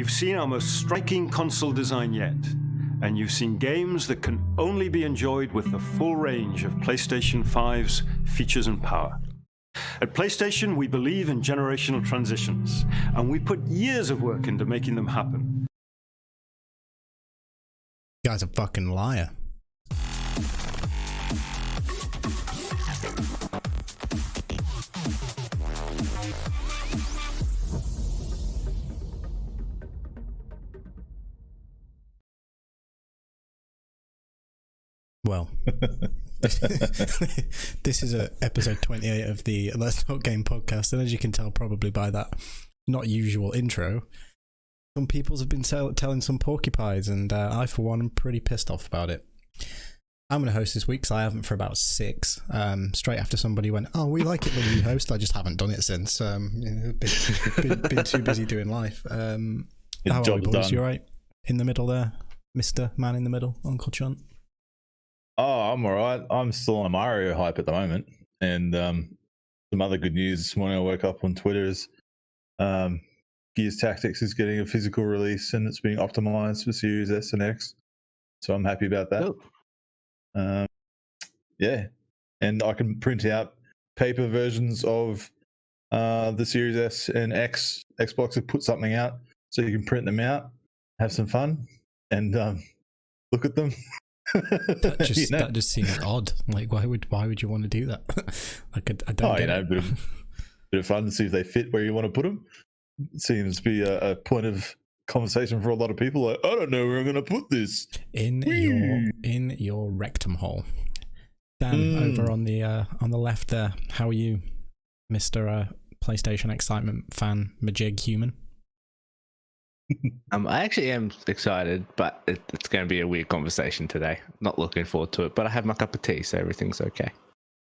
You've seen our most striking console design yet, and you've seen games that can only be enjoyed with the full range of PlayStation 5's features and power. At PlayStation, we believe in generational transitions, and we put years of work into making them happen. You guy's a fucking liar. Well, this is episode 28 of the Let's Talk Game podcast, and as you can tell probably by that not usual intro, some peoples have been telling some porcupines, and I for one am pretty pissed off about it. I'm going to host this week because I haven't for about 6, straight after somebody went, oh, we like it when you host. I just haven't done it since. Been too busy doing life. How are we, boys? You all right? In the middle there, Mr. Man in the Middle, Uncle Chunt? Oh, I'm all right. I'm still on Mario hype at the moment. And some other good news this morning I woke up on Twitter is Gears Tactics is getting a physical release and it's being optimized for Series S and X. So I'm happy about that. Oh. Yeah. And I can print out paper versions of the Series S and X. Xbox have put something out so you can print them out, have some fun, and look at them. That just seems odd. Like, why would you want to do that? Like, I don't get it. Bit of fun to see if they fit where you want to put them. It seems to be a point of conversation for a lot of people. Like, I don't know where I'm going to put this in your rectum hole. Dan, over on the left there. How are you, Mr. PlayStation excitement fan, Majig human? I actually am excited, but it's going to be a weird conversation today. Not looking forward to it, but I have my cup of tea, so everything's okay.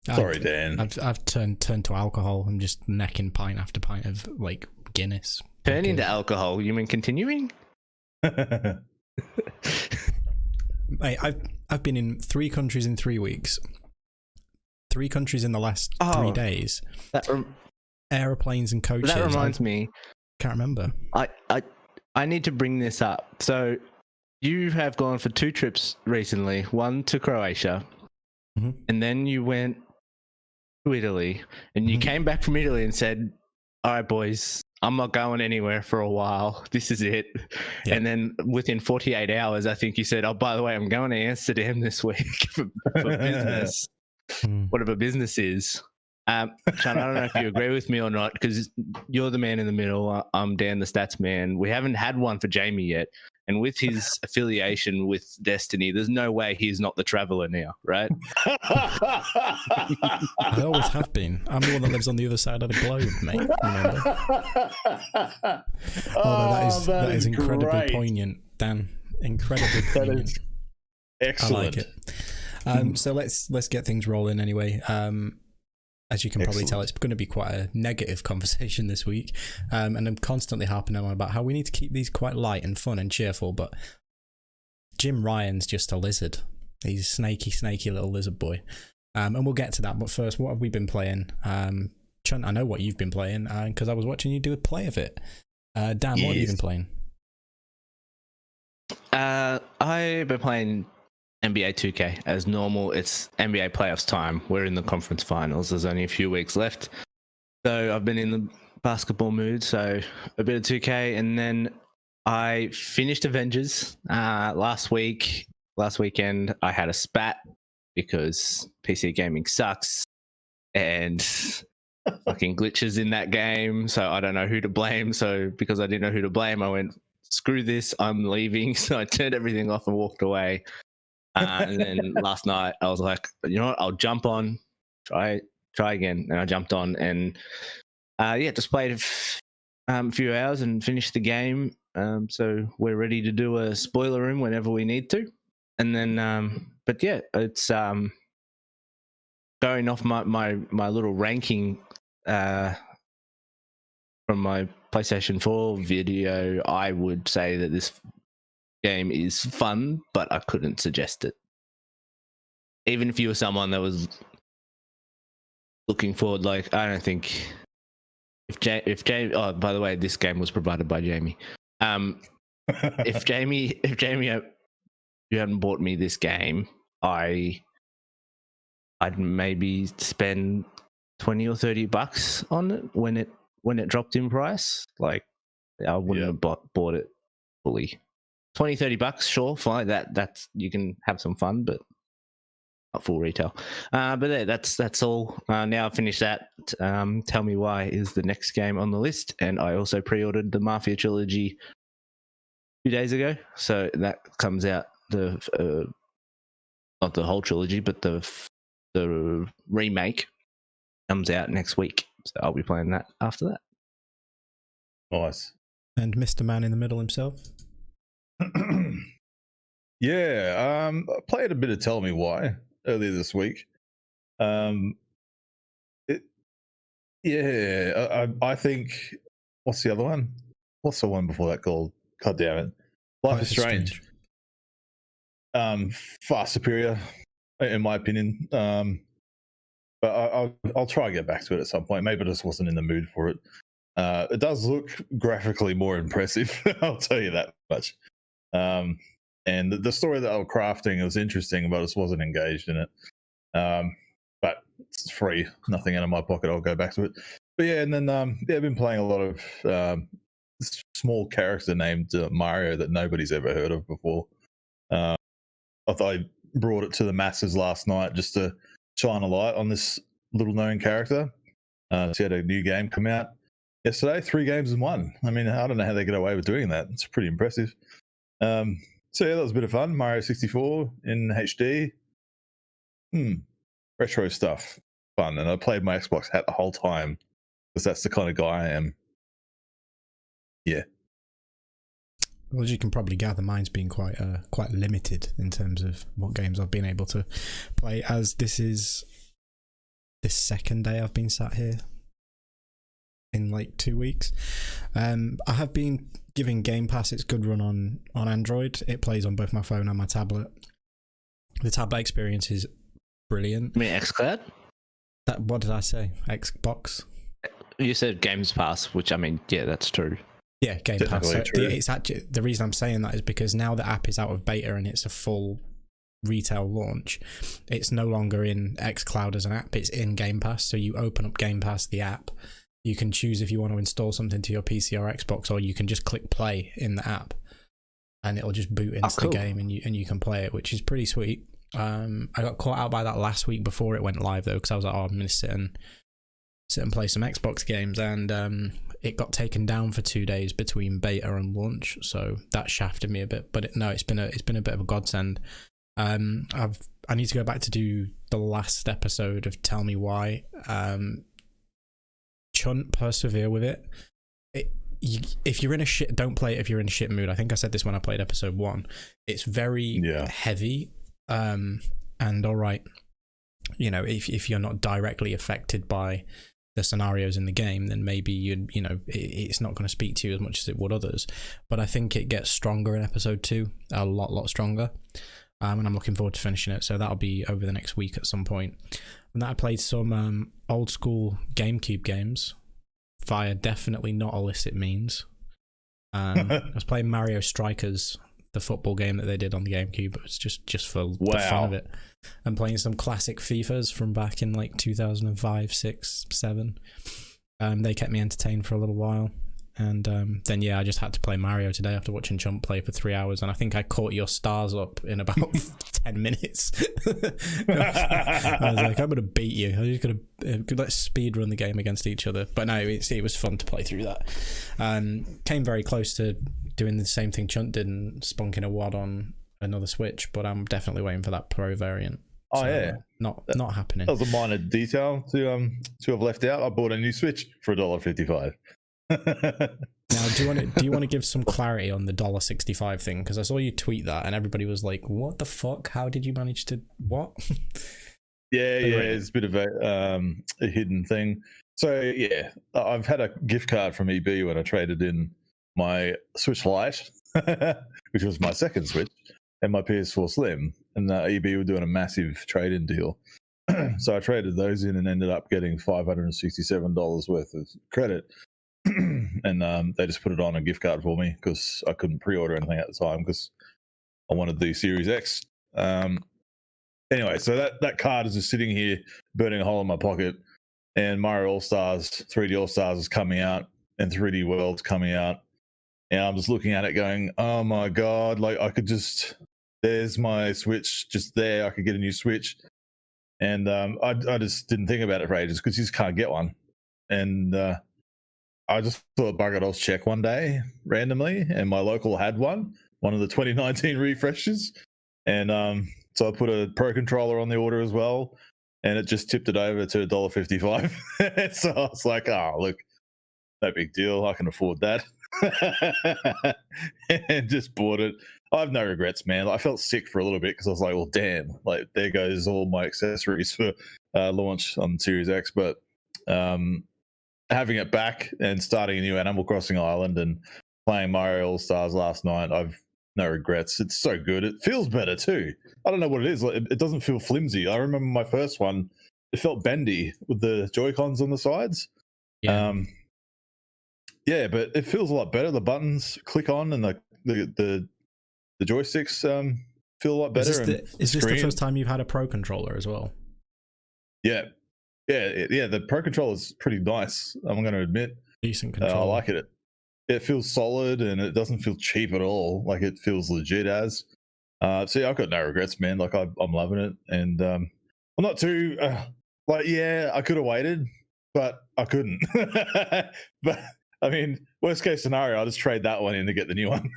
Sorry, Dan. I've turned to alcohol. I'm just necking pint after pint of like Guinness. Turning to alcohol? You mean continuing? Mate, I've been in 3 countries in 3 weeks. 3 countries in the last 3 days. Aeroplanes and coaches. That reminds me. Can't remember. I need to bring this up. So you have gone for 2 trips recently, one to Croatia, and then you went to Italy, and you came back from Italy and said, all right, boys, I'm not going anywhere for a while. This is it. Yeah. And then within 48 hours, I think you said, oh, by the way, I'm going to Amsterdam this week for business, whatever business is. Sean, I don't know if you agree with me or not, because you're the man in the middle. I'm Dan, the stats man. We haven't had one for Jamie yet. And with his affiliation with Destiny, there's no way he's not the traveler now, right? I always have been. I'm the one that lives on the other side of the globe, mate. Remember? That is incredibly great. Poignant, Dan. Incredibly poignant. That is excellent. I like it. So let's get things rolling anyway. As you can probably tell, it's going to be quite a negative conversation this week. And I'm constantly harping on about how we need to keep these quite light and fun and cheerful. But Jim Ryan's just a lizard. He's a snaky little lizard boy. And we'll get to that. But first, what have we been playing? Chunt, I know what you've been playing because I was watching you do a play of it. Dan, what have you been playing? I've been playing NBA 2K as normal. It's NBA playoffs time. We're in the conference finals. There's only a few weeks left. So I've been in the basketball mood. So a bit of 2K. And then I finished Avengers last weekend. I had a spat because PC gaming sucks and fucking glitches in that game. So I don't know who to blame. So because I didn't know who to blame, I went, screw this, I'm leaving. So I turned everything off and walked away. And then last night I was like, you know what, I'll jump on, try again. And I jumped on and just played a few hours and finished the game. So we're ready to do a spoiler room whenever we need to. And then, but yeah, it's going off my little ranking from my PlayStation 4 video. I would say that this game is fun, but I couldn't suggest it. Even if you were someone that was looking forward, like, I don't think if Jamie, oh, by the way, this game was provided by Jamie. If Jamie, you hadn't bought me this game, I'd maybe spend $20 or $30 on it when it dropped in price. Like, I wouldn't have bought it fully. $20-$30, sure, fine. That's you can have some fun, but not full retail. But that's all. Now I've finished that. Tell Me Why is the next game on the list, and I also pre-ordered the Mafia trilogy 2 days ago, so that comes out the not the whole trilogy, but the remake comes out next week. So I'll be playing that after that. Nice. And Mr. Man in the Middle himself. Yeah, I played a bit of Tell Me Why earlier this week. I think, what's the other one? What's the one before that called? God damn it. Life is Strange. Far superior, in my opinion. But I'll try and get back to it at some point. Maybe I just wasn't in the mood for it. It does look graphically more impressive, I'll tell you that much. And the story that I was crafting was interesting, but I just wasn't engaged in it. But it's free, nothing out of my pocket. I'll go back to it. But yeah, and then I've been playing a lot of small character named Mario that nobody's ever heard of before. I thought I brought it to the masses last night just to shine a light on this little known character. So he had a new game come out yesterday, 3 games in 1. I mean, I don't know how they get away with doing that. It's pretty impressive. So yeah, that was a bit of fun. Mario 64 in HD. Retro stuff. Fun. And I played my Xbox hat the whole time because that's the kind of guy I am. Yeah. Well, as you can probably gather, mine's been quite limited in terms of what games I've been able to play, as this is the second day I've been sat here in like 2 weeks. I have been giving Game Pass its good run on Android. It plays on both my phone and my tablet. The tablet experience is brilliant. You mean xCloud? What did I say? Xbox? You said Games Pass, which, I mean, yeah, that's true. Yeah, Game Pass. So true. it's actually, the reason I'm saying that is because now the app is out of beta and it's a full retail launch. It's no longer in xCloud as an app. It's in Game Pass. So you open up Game Pass, the app. You can choose if you want to install something to your PC or Xbox, or you can just click play in the app, and it'll just boot into the game, and you can play it, which is pretty sweet. I got caught out by that last week before it went live though, because I was like, oh, I'm going to sit and play some Xbox games, and it got taken down for 2 days between beta and launch, so that shafted me a bit. But it's been a bit of a godsend. I need to go back to do the last episode of Tell Me Why. Chunt, persevere with it. If you're in a shit, don't play it if you're in a shit mood. I think I said this when I played episode 1. It's very heavy, and all right, you know, if you're not directly affected by the scenarios in the game, then maybe it's not going to speak to you as much as it would others. But I think it gets stronger in episode 2, a lot stronger. And I'm looking forward to finishing it. So that'll be over the next week at some point. And that I played some old school GameCube games via definitely not illicit means. I was playing Mario Strikers, the football game that they did on the GameCube. It was just for the fun of it. And playing some classic FIFAs from back in like 2005, 6, 7. They kept me entertained for a little while. And then, I just had to play Mario today after watching Chump play for 3 hours. And I think I caught your stars up in about 10 minutes. I was like, I'm going to beat you. I'm just going to let's speed run the game against each other. But no, it was fun to play through that. Came very close to doing the same thing Chunt did and spunking a wad on another Switch. But I'm definitely waiting for that Pro variant. Oh, so, yeah. Not happening. That was a minor detail to have left out. I bought a new Switch for $1.55. Now, do you want to give some clarity on the $1.65 thing? Because I saw you tweet that, and everybody was like, "What the fuck? How did you manage to what?" Yeah, it's a bit of a hidden thing. So yeah, I've had a gift card from EB when I traded in my Switch Lite, which was my second Switch, and my PS4 Slim, and EB were doing a massive trade-in deal. So I traded those in and ended up getting $567 worth of credit. and they just put it on a gift card for me because I couldn't pre-order anything at the time because I wanted the Series X. Anyway, so that card is just sitting here burning a hole in my pocket, and Mario All Stars 3D All Stars is coming out and 3D World's coming out, and I'm just looking at it going, oh my god, like I could just, there's my Switch just there, I could get a new Switch. And I just didn't think about it for ages because you just can't get one. And I just thought, bugger it, I'll check one day randomly, and my local had one of the 2019 refreshes. And so I put a Pro Controller on the order as well, and it just tipped it over to $1.55. So I was like, oh, look, no big deal. I can afford that. And just bought it. I have no regrets, man. I felt sick for a little bit because I was like, well, damn, like there goes all my accessories for launch on Series X. But having it back and starting a new Animal Crossing island and playing Mario All Stars last night, I've no regrets. It's so good. It feels better too. I don't know what it is. Like, it doesn't feel flimsy. I remember my first one, it felt bendy with the Joy-Cons on the sides. Yeah. Yeah, but it feels a lot better. The buttons click on, and the joysticks feel a lot better. Is this the first time you've had a Pro Controller as well? Yeah. The Pro Controller is pretty nice, I'm going to admit. Decent controller. I like it. It feels solid, and it doesn't feel cheap at all. Like, it feels legit as. So yeah, I've got no regrets, man. Like, I'm loving it, and I'm not too yeah, I could have waited, but I couldn't. But I mean, worst case scenario, I'll just trade that one in to get the new one.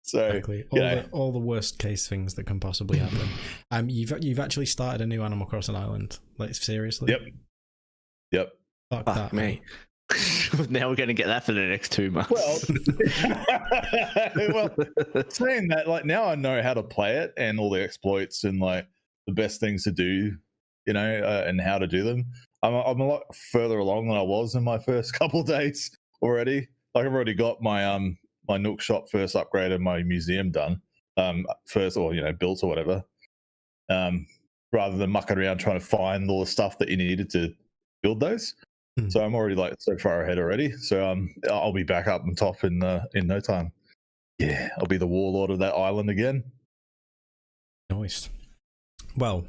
So exactly. All the worst case things that can possibly happen. You've actually started a new Animal Crossing island. Like, seriously? Yep. Fuck that, me. Now we're going to get that for the next 2 months. Well, saying that, like, now I know how to play it and all the exploits and like the best things to do, you know, and how to do them. I'm a lot further along than I was in my first couple of days already. Like, I've already got my my Nook shop first upgrade and my museum done first, or built or whatever. Rather than mucking around trying to find all the stuff that you needed to build those. So I'm already like so far ahead already. So I'll be back up on top in no time. Yeah, I'll be the warlord of that island again. Nice. Well,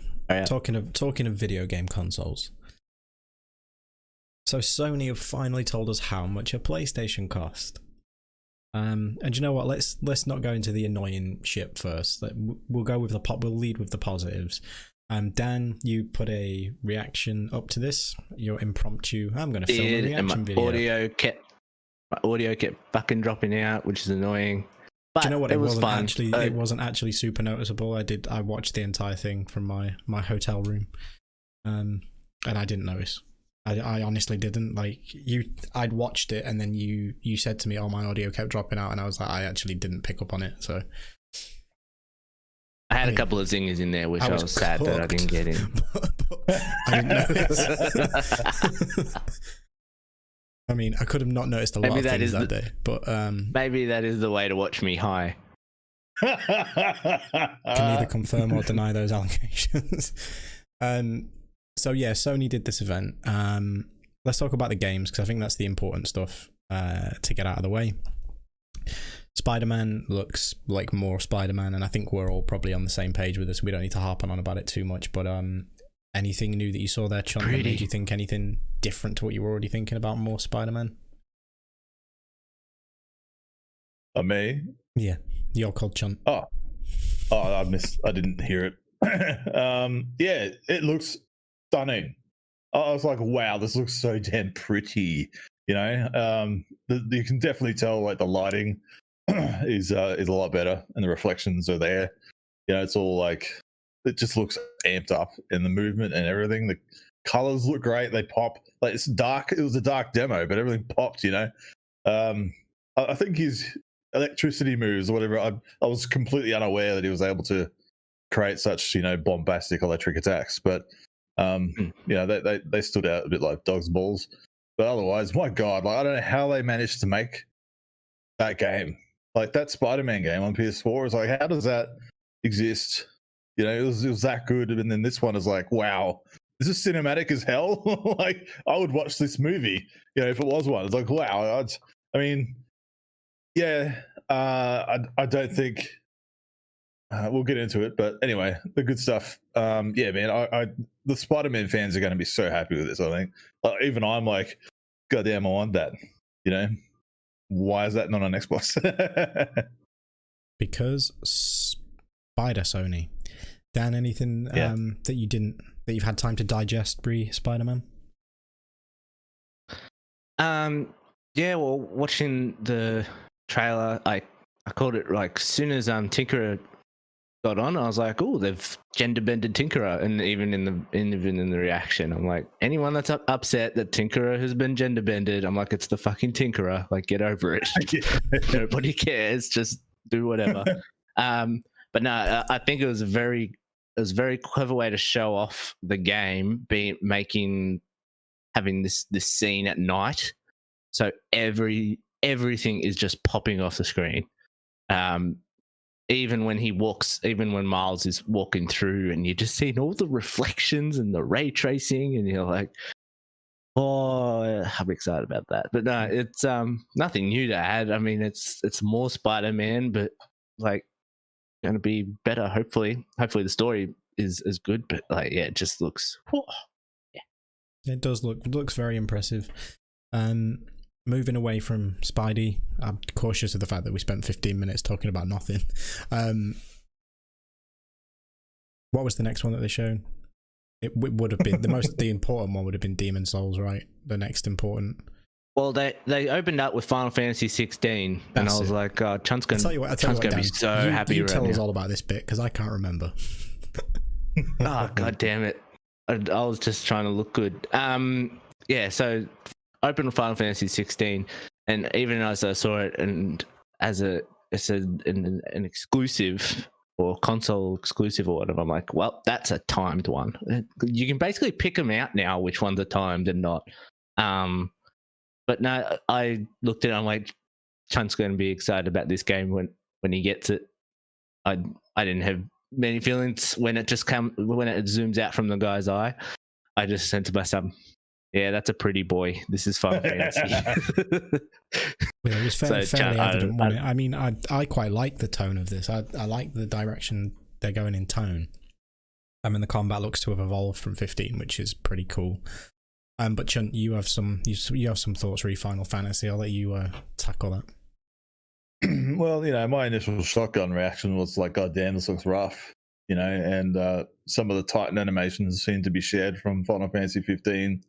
talking of video game consoles. So Sony have finally told us how much a PlayStation cost. And you know what? Let's not go into the annoying shit first. We'll go with we'll lead with the positives. Dan, you put a reaction up to this. Your impromptu. I'm going to film a reaction video. My audio kept fucking dropping out, which is annoying. But do you know what? It was fun. It wasn't actually super noticeable. I watched the entire thing from my hotel room, and I didn't notice. I honestly didn't. Like, I'd watched it, and then you said to me, "Oh, my audio kept dropping out," and I was like, I actually didn't pick up on it. So I had a couple of zingers in there, which I was sad that I didn't get in. I didn't notice. I mean, I could have not noticed a lot of things that day, but maybe that is the way to watch me high. Can neither confirm or deny those allegations. So yeah, Sony did this event. Let's talk about the games, because I think that's the important stuff to get out of the way. Spider-Man looks like more Spider-Man, and I think we're all probably on the same page with this. We don't need to harp on about it too much, but anything new that you saw there, Chunt, that made you think anything different to what you were already thinking about more Spider-Man? Me? Yeah, you're called Chunt. Oh, I didn't hear it. Yeah, it looks stunning. I was like, wow, this looks so damn pretty. You know, you can definitely tell like the lighting is a lot better, and the reflections are there. You know, it's all like, it just looks amped up, and the movement and everything. The colors look great. They pop. Like, it's dark. It was a dark demo, but everything popped. You know, I think his electricity moves or whatever. I was completely unaware that he was able to create such, you know, bombastic electric attacks. But you know, they stood out a bit like dog's balls. But otherwise, my God, like, I don't know how they managed to make that game. Like, that Spider-Man game on PS4 is like, how does that exist? You know, it was that good, and then this one is like, wow, this is cinematic as hell. Like, I would watch this movie, if it was one. It's like, wow. I mean, yeah, I don't think we'll get into it, but anyway, the good stuff. Yeah, man, the Spider-Man fans are going to be so happy with this. I think, even I'm like, goddamn, I want that. Why is that not on Xbox? Because Spider Sony. Dan, anything that you've had time to digest pre Spider-Man? Yeah, well, watching the trailer, I called it like as soon as Tinkerer got on, I was like, oh, they've gender bended Tinkerer, and even in the reaction, I'm like, anyone that's upset that Tinkerer has been gender bended, I'm like, it's the fucking Tinkerer, like, get over it. Nobody cares, just do whatever. But no, I think it was a very clever way to show off the game, having this scene at night, so everything is just popping off the screen. Even when Miles is walking through, and you're just seeing all the reflections and the ray tracing, and you're like, oh, I'm excited about that. But no, it's nothing new to add. I mean, it's more Spider-Man, but like, going to be better. Hopefully the story is as good. But like, yeah, it just looks. Yeah. It does looks very impressive. Moving away from Spidey, I'm cautious of the fact that we spent 15 minutes talking about nothing. What was the next one that they showed? It would have been the important one would have been Demon Souls, right? The next important. Well, they opened up with Final Fantasy 16, and I was like, Chunt's going to be so happy. You right tell now. us all about this bit, because I can't remember. Oh, god damn it. I was just trying to look good. Yeah, so open with Final Fantasy 16, and even as I saw it, and as an exclusive or console exclusive or whatever, I'm like, well, that's a timed one. You can basically pick them out now, which ones are timed and not. But no, I looked at it, I'm like, Chunt's going to be excited about this game when he gets it. I didn't have many feelings when it zooms out from the guy's eye. I just said to myself, yeah, that's a pretty boy. This is Final Fantasy. Yeah, it was fairly evident, wasn't it? I mean, I quite like the tone of this. I like the direction they're going in tone. I mean, the combat looks to have evolved from 15, which is pretty cool. But Chunt, you have some thoughts re Final Fantasy. I'll let you tackle that. Well, my initial shotgun reaction was like, God damn, this looks rough. And some of the Titan animations seem to be shared from Final Fantasy 15.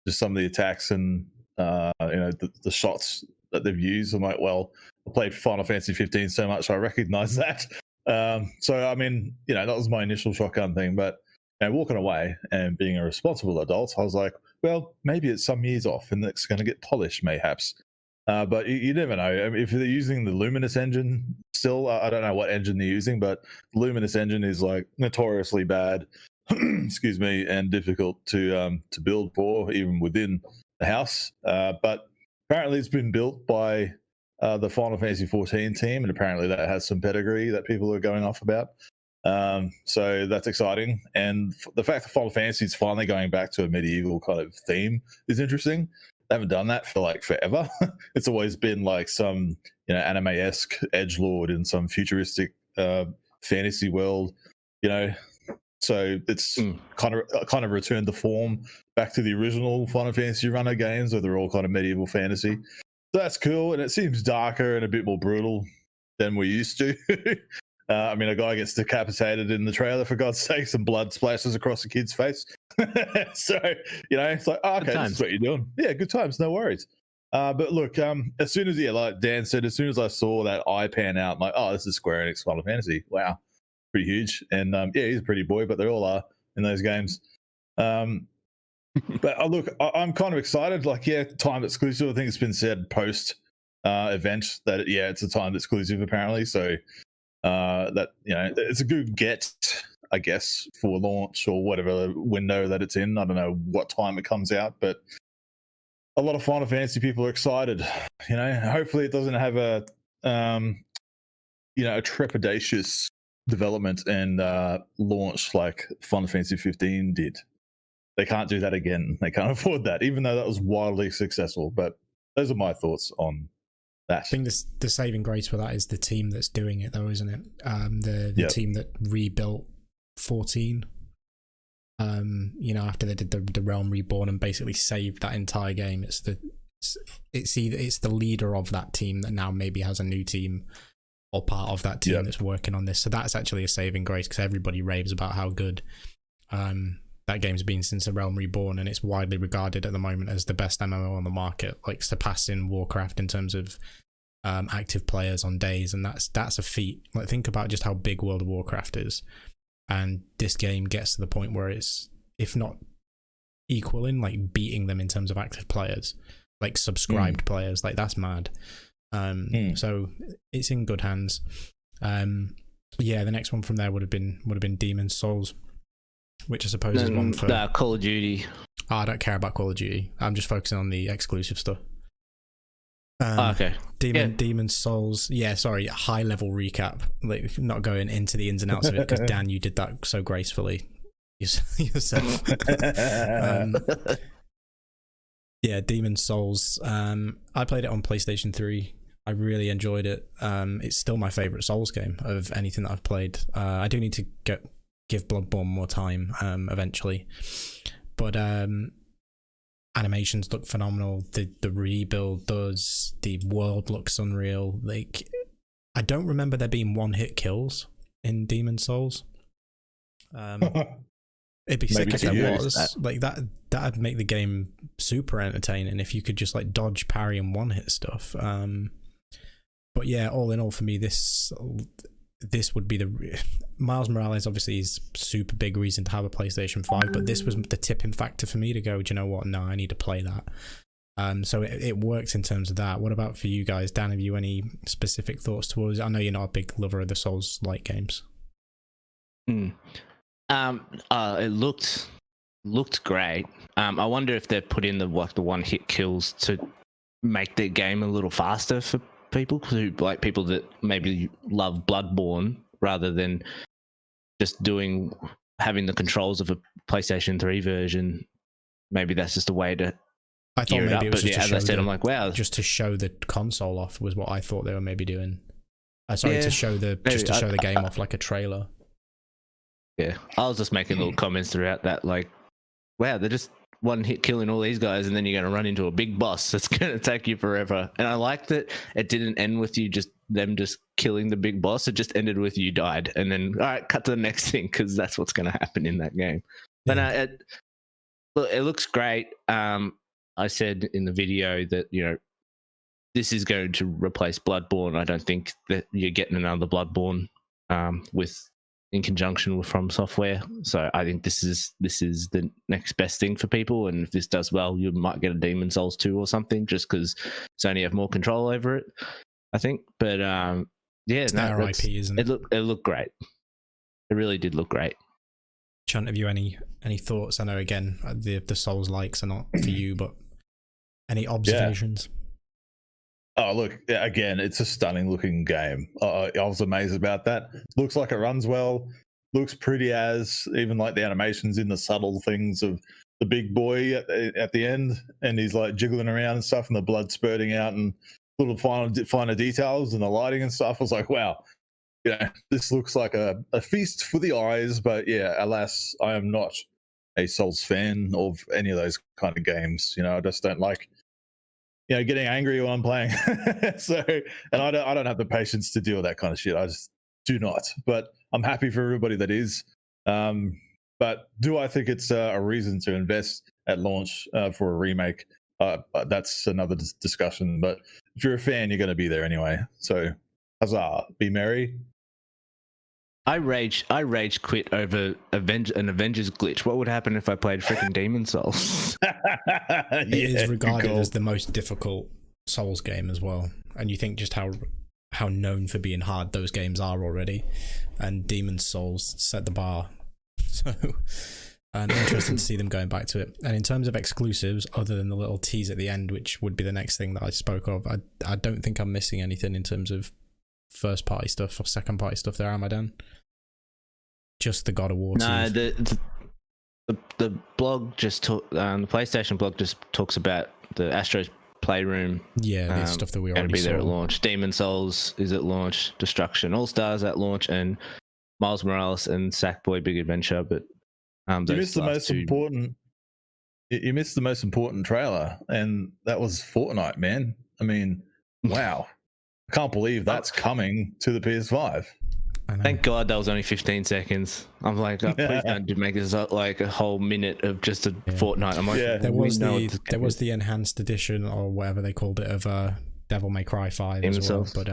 Just some of the attacks and the shots that they've used. I'm like, well, I played Final Fantasy 15 so much, I recognize that. So I mean, that was my initial shotgun thing. But walking away and being a responsible adult, I was like, well, maybe it's some years off and it's going to get polished, mayhaps. But you never know. I mean, if they're using the Luminous engine still, I don't know what engine they're using, but the Luminous engine is like notoriously bad, excuse me, and difficult to build for, even within the house. But apparently it's been built by the Final Fantasy 14 team, and apparently that has some pedigree that people are going off about. So that's exciting. And the fact that Final Fantasy is finally going back to a medieval kind of theme is interesting. They haven't done that for like forever. It's always been like some anime-esque edgelord in some futuristic fantasy world, So it's kind of returned the form back to the original Final Fantasy Runner games, where they're all kind of medieval fantasy. So that's cool, and it seems darker and a bit more brutal than we're used to. I mean, a guy gets decapitated in the trailer, for God's sake, some blood splashes across a kid's face. So, it's like, okay, this is what you're doing. Yeah, good times, no worries. But look, as soon as, like Dan said, as soon as I saw that eye pan out, I'm like, oh, this is Square Enix Final Fantasy. Wow, pretty huge. And yeah, he's a pretty boy, but they all are in those games. But look, I'm kind of excited. Like, yeah, timed exclusive. I think it's been said post event that, it's a timed exclusive apparently. So that it's a good get, I guess, for launch or whatever window that it's in. I don't know what time it comes out, but a lot of Final Fantasy people are excited. Hopefully it doesn't have a a trepidatious development and launch like Final Fantasy 15 did. they can't do that again. They can't afford that, even though that was wildly successful. But those are my thoughts on that. I think the saving grace for that is the team that's doing it, though, isn't it? The team that rebuilt 14. After they did the Realm Reborn and basically saved that entire game. It's the leader of that team that now maybe has a new team or part of that team that's working on this. So that's actually a saving grace, because everybody raves about how good that game's been since the Realm Reborn, and it's widely regarded at the moment as the best MMO on the market, like surpassing Warcraft in terms of active players on days, and that's a feat. Like, think about just how big World of Warcraft is, and this game gets to the point where it's, if not equaling, like beating them in terms of active players, like subscribed players. Like, that's mad. So it's in good hands. The next one from there would have been Demon's Souls, which I suppose is one for Call of Duty. I don't care about Call of Duty. I'm just focusing on the exclusive stuff. Okay. Demon's Souls. Yeah, sorry. High level recap. Like, not going into the ins and outs of it, because Dan, you did that so gracefully yourself. Demon's Souls. I played it on PlayStation 3. I really enjoyed it. It's still my favorite Souls game of anything that I've played. I do need to give Bloodborne more time eventually, but animations look phenomenal. The rebuild does. The world looks unreal. Like, I don't remember there being one-hit kills in Demon's Souls. It'd be sick if there was. Like, that'd make the game super entertaining if you could just like dodge, parry, and one-hit stuff. But yeah, all in all, for me, this would be Miles Morales obviously is super big reason to have a PlayStation 5, but this was the tipping factor for me to go, do you know what? No, I need to play that. So it works in terms of that. What about for you guys? Dan, have you any specific thoughts towards it? I know you're not a big lover of the Souls-like games. It looked great. I wonder if they put in the one-hit kills to make the game a little faster for people people that maybe love Bloodborne rather than just having the controls of a PlayStation 3 version. Maybe that's just a way to. I thought maybe it was as I said, I'm like, wow, just to show the console off was what I thought they were maybe doing. To show the game off like a trailer. Yeah, I was just making little comments throughout that, like, wow, they're just one hit killing all these guys, and then you're going to run into a big boss that's going to take you forever. And I like that it didn't end with them just killing the big boss. It just ended with you died, and then all right, cut to the next thing, because that's what's going to happen in that game. But it looks great. I said in the video that this is going to replace Bloodborne. I don't think that you're getting another Bloodborne in conjunction with From Software. So I think this is the next best thing for people, and if this does well, you might get a Demon's Souls 2 or something, just because Sony have more control over it, I think. But it's their IP, isn't it? It looked great. It really did look great. Chunt, have you any thoughts? I know, again, the Souls likes are not for you, but any observations? Oh, look, again, it's a stunning looking game. I was amazed about that. Looks like it runs well. Looks pretty even like the animations in the subtle things of the big boy at the end, and he's like jiggling around and stuff, and the blood spurting out, and little finer details and the lighting and stuff. I was like, wow, this looks like a feast for the eyes. But yeah, alas, I am not a Souls fan of any of those kind of games. I just don't like getting angry when I'm playing. And I don't have the patience to deal with that kind of shit. I just do not. But I'm happy for everybody that is. But do I think it's a reason to invest at launch for a remake? That's another discussion. But if you're a fan, you're going to be there anyway. So, huzzah, be merry. I rage quit over an Avengers glitch. What would happen if I played freaking Demon's Souls? It is regarded as the most difficult Souls game as well, and you think just how known for being hard those games are already, and Demon's Souls set the bar. So interesting to see them going back to it. And in terms of exclusives, other than the little tease at the end, which would be the next thing that I spoke of, I don't think I'm missing anything in terms of first party stuff or second party stuff there, am I, Dan? Just the God of War. No, the blog just the PlayStation blog just talks about the Astros Playroom. Yeah, the stuff that we going already to be there saw. at launch. Demon Souls is at launch. Destruction All Stars at launch, and Miles Morales and Sackboy Big Adventure. But you missed the most two... important. You missed the most important trailer, and that was Fortnite, man. I mean, wow. I can't believe that's coming to the PS5. Thank God that was only 15 seconds. I'm like, please don't make this like a whole minute of just a Fortnite. I'm like, there was the enhanced edition or whatever they called it of Devil May Cry 5 as well. But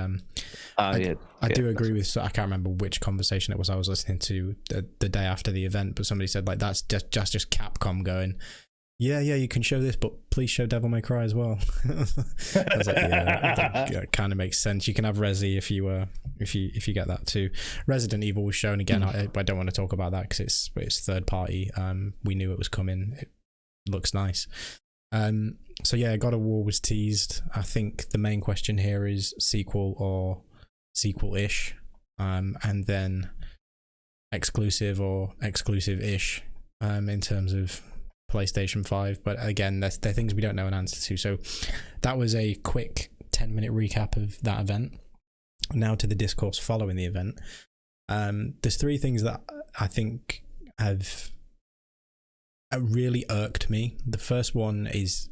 I do agree with. I can't remember which conversation it was I was listening to the day after the event, but somebody said like that's just Capcom going, yeah, you can show this, but please show Devil May Cry as well. I was like, that kind of makes sense. You can have Resi if you get that too. Resident Evil was shown again. I don't want to talk about that because it's third party. We knew it was coming. It looks nice. So yeah, God of War was teased. I think the main question here is sequel or sequel-ish, and then exclusive or exclusive-ish in terms of PlayStation 5, but again, they're things we don't know an answer to. So that was a quick 10-minute recap of that event. Now to the discourse following the event. There's three things that I think have really irked me. The first one is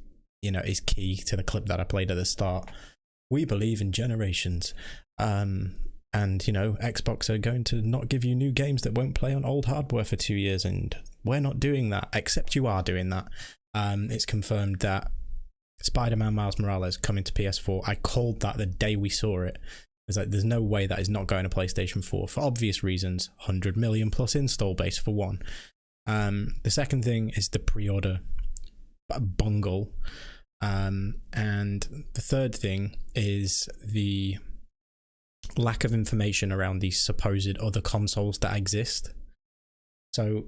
key to the clip that I played at the start. We believe in generations. And Xbox are going to not give you new games that won't play on old hardware for 2 years, and we're not doing that, except you are doing that. It's confirmed that Spider-Man Miles Morales coming to PS4. I called that the day we saw it. It's like, there's no way that is not going to PlayStation 4 for obvious reasons. 100 million plus install base for one. The second thing is the pre-order bungle. And the third thing is the lack of information around these supposed other consoles that exist. So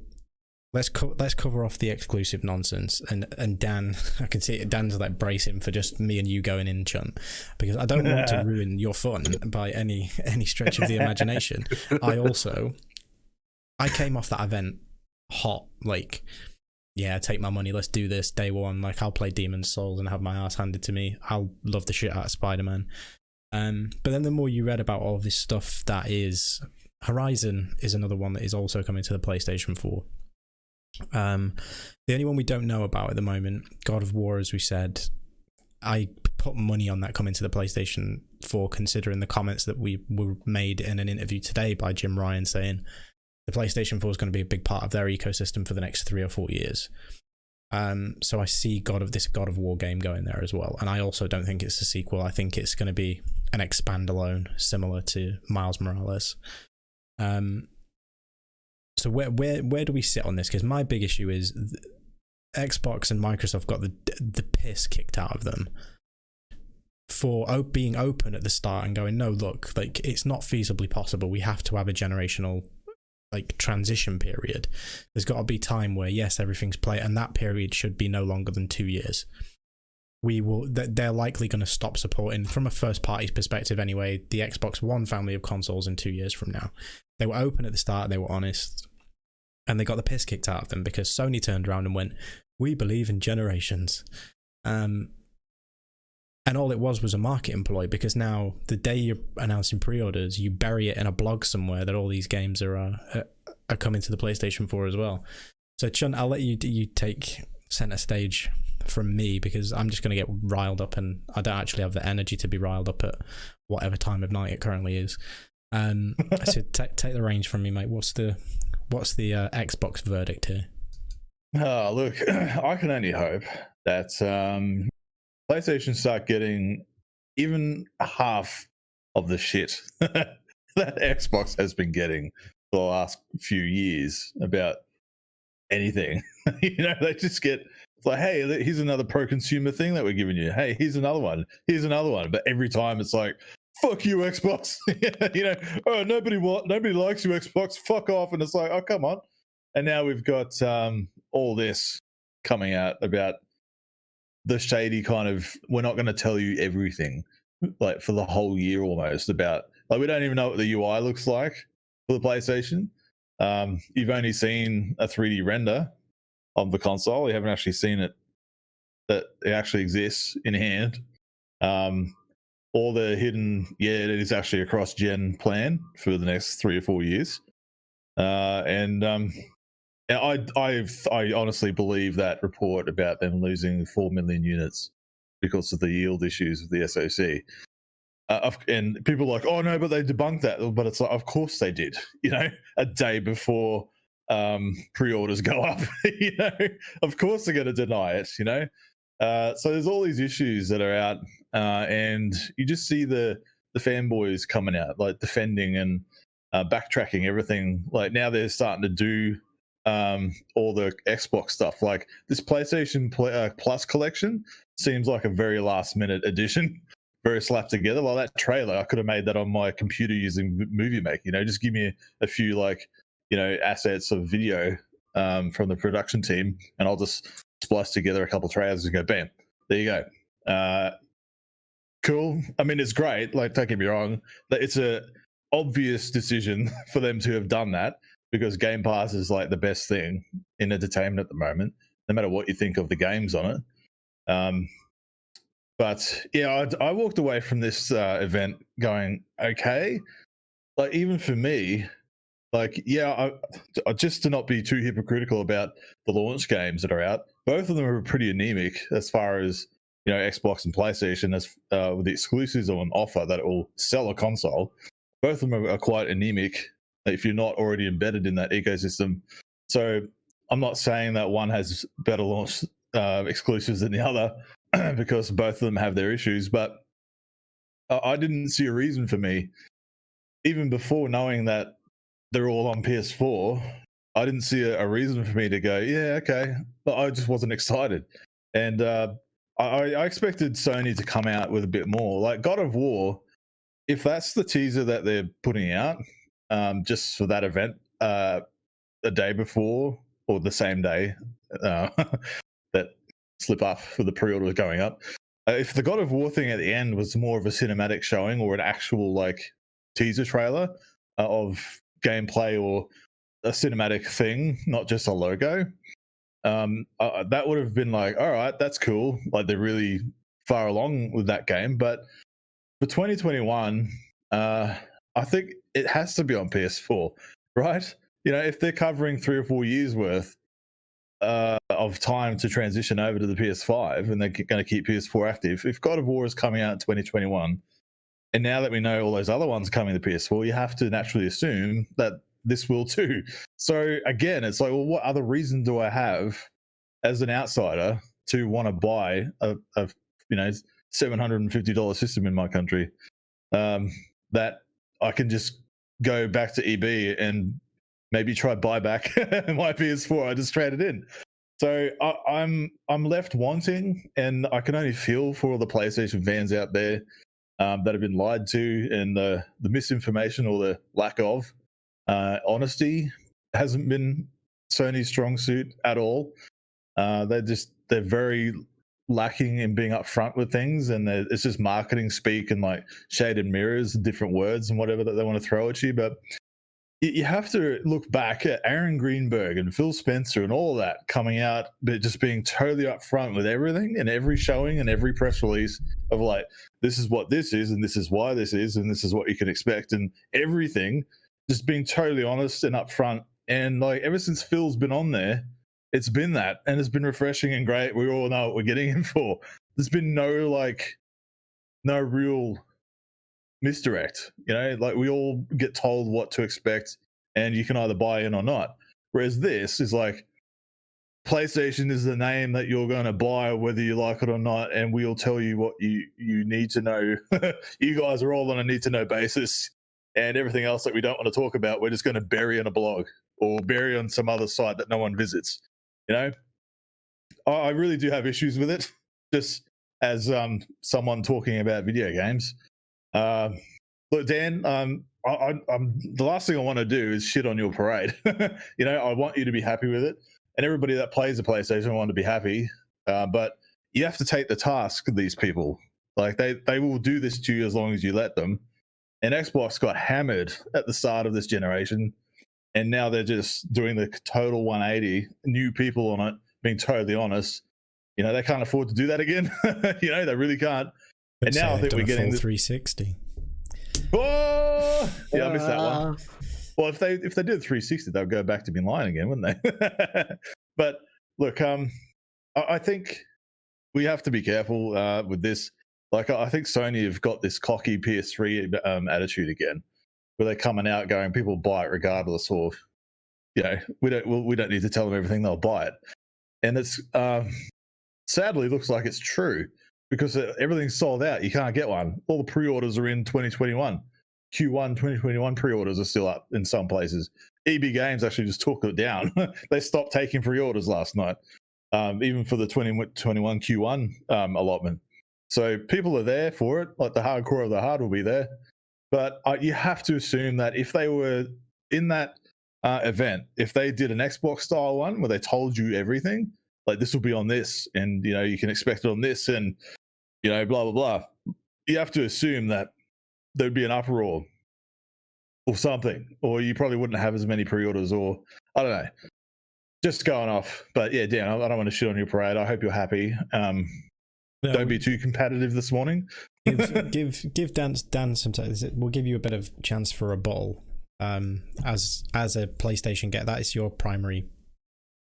let's cover off the exclusive nonsense. And Dan, I can see it, Dan's like bracing for just me and you going in, Chunt, because I don't want to ruin your fun by any stretch of the imagination. I came off that event hot, like, yeah, take my money, let's do this day one. Like, I'll play Demon's Souls and have my ass handed to me. I'll love the shit out of Spider-Man. But then the more you read about all of this stuff, that is, Horizon is another one that is also coming to the PlayStation 4. The only one we don't know about at the moment, God of War, as we said, I put money on that coming to the PlayStation 4, considering the comments that we were made in an interview today by Jim Ryan saying the PlayStation 4 is going to be a big part of their ecosystem for the next 3 or 4 years. So I see God of War game going there as well. And I also don't think it's a sequel. I think it's going to be an expand-alone, similar to Miles Morales. So where do we sit on this? Because my big issue is Xbox and Microsoft got the piss kicked out of them for being open at the start and going, no, look, like, it's not feasibly possible. We have to have a generational transition period. There's got to be time where, yes, everything's play, and that period should be no longer than 2 years. They're likely going to stop supporting, from a first party's perspective anyway, the Xbox One family of consoles in 2 years from now. They were open at the start, they were honest, and they got the piss kicked out of them because Sony turned around and went, we believe in generations. And all it was a marketing ploy, because now the day you're announcing pre-orders, you bury it in a blog somewhere that all these games are coming to the PlayStation 4 as well. So Chun, I'll let you take center stage from me, because I'm just going to get riled up, and I don't actually have the energy to be riled up at whatever time of night it currently is. So take the reins from me, mate. What's the Xbox verdict here? Oh, look, I can only hope that PlayStation start getting even half of the shit that Xbox has been getting for the last few years about anything. They just get, it's like, hey, here's another pro-consumer thing that we're giving you. Hey, here's another one. Here's another one. But every time it's like, fuck you, Xbox. Oh, nobody likes you, Xbox. Fuck off. And it's like, oh, come on. And now we've got all this coming out about the shady kind of, we're not going to tell you everything, like, for the whole year almost, about, like, we don't even know what the UI looks like for the PlayStation. You've only seen a 3D render of the console. You haven't actually seen it, that it actually exists in hand. All the hidden, it is actually a cross-gen plan for the next 3 or 4 years. I honestly believe that report about them losing 4 million units because of the yield issues with the SoC. And people are like, oh no, but they debunked that. But it's like, of course they did. A day before pre-orders go up. Of course they're going to deny it. So there's all these issues that are out, and you just see the fanboys coming out, like defending and backtracking everything. Like now they're starting to do all the Xbox stuff. Like this PlayStation Plus collection seems like a very last minute addition, very slapped together. Like that trailer, I could have made that on my computer using Movie Maker. Just give me a few assets of video from the production team, and I'll just splice together a couple of trailers and go, bam, there you go. Cool. I mean, it's great. Like, don't get me wrong, it's a obvious decision for them to have done that, because Game Pass is like the best thing in entertainment at the moment, no matter what you think of the games on it. But yeah, I walked away from this event going, okay, like even for me, like, yeah, just to not be too hypocritical about the launch games that are out, both of them are pretty anemic as far as Xbox and PlayStation, as with the exclusives on offer that it will sell a console. Both of them are quite anemic if you're not already embedded in that ecosystem. So I'm not saying that one has better launch exclusives than the other because both of them have their issues, but I didn't see a reason for me, even before knowing that they're all on PS4, I didn't see a reason for me to go, yeah, okay. But I just wasn't excited. And I expected Sony to come out with a bit more. Like God of War, if that's the teaser that they're putting out just for that event the day before or the same day that slip up for the pre-order going up, if the God of War thing at the end was more of a cinematic showing or an actual like teaser trailer of gameplay or a cinematic thing, not just a logo, that would have been like, all right, that's cool. Like they're really far along with that game. But for 2021, I think it has to be on PS4, right? If they're covering 3 or 4 years worth of time to transition over to the PS5 and they're going to keep PS4 active, if God of War is coming out in 2021, and now that we know all those other ones coming to PS4, you have to naturally assume that this will too. So again, it's like, well, what other reason do I have as an outsider to want to buy a $750 system in my country that I can just go back to EB and maybe try buy back my PS4 I just traded in. So I'm left wanting, and I can only feel for all the PlayStation fans out there that have been lied to, and the misinformation or the lack of honesty hasn't been Sony's strong suit at all. They're very lacking in being upfront with things, and it's just marketing speak and like shaded mirrors, different words and whatever that they want to throw at you. But you have to look back at Aaron Greenberg and Phil Spencer and all that coming out, but just being totally upfront with everything and every showing and every press release of like, this is what this is, and this is why this is, and this is what you can expect, and everything, just being totally honest and upfront. And like ever since Phil's been on there, it's been that, and it's been refreshing and great. We all know what we're getting him for. There's been no real misdirect, like we all get told what to expect and you can either buy in or not. Whereas this is like, PlayStation is the name that you're going to buy whether you like it or not, and we'll tell you what you need to know. You guys are all on a need to know basis, and everything else that we don't want to talk about, we're just going to bury in a blog or bury on some other site that no one visits. I really do have issues with it, just as someone talking about video games. Look, Dan, I'm the last thing I want to do is shit on your parade. I want you to be happy with it, and everybody that plays the PlayStation, I want to be happy. But you have to take the task of these people. Like they will do this to you as long as you let them. And Xbox got hammered at the start of this generation and now they're just doing the total 180. New people on it, being totally honest, they can't afford to do that again. They really can't. And now I think we're getting this 360. Oh, yeah, I missed that one. Well, if they did 360, they'll go back to being lying again, wouldn't they? But look, I think we have to be careful with this. Like, I think Sony have got this cocky PS3 attitude again, where they're coming out going, people buy it regardless, or we don't need to tell them everything, they'll buy it. And it's sadly looks like it's true, because everything's sold out. You can't get one. All the pre-orders are in 2021. Q1 2021 pre-orders are still up in some places. EB Games actually just took it down. They stopped taking pre-orders last night, even for the 2021 Q1 allotment. So people are there for it. Like, the hardcore of the hard will be there. But you have to assume that if they were in that event, if they did an Xbox style one where they told you everything, like, this will be on this, and you can expect it on this, and blah blah blah, you have to assume that there'd be an uproar or something, or you probably wouldn't have as many pre-orders, or I don't know, just going off. But yeah, Dan, I don't want to shit on your parade. I hope you're happy. Don't be too competitive this morning. give Dan some time. We'll give you a bit of chance for a rebuttal. As a PlayStation that is your primary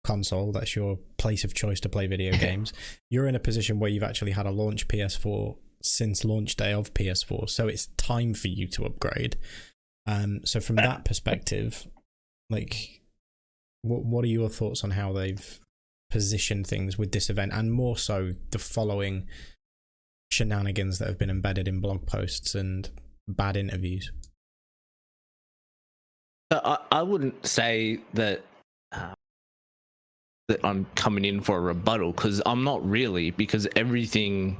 console, that's your place of choice to play video games. You're in a position where you've actually had a launch PS4 since launch day of PS4, so it's time for you to upgrade. So from that perspective, like, what are your thoughts on how they've positioned things with this event, and more so the following shenanigans that have been embedded in blog posts and bad interviews? I wouldn't say that I'm coming in for a rebuttal, because I'm not really, because everything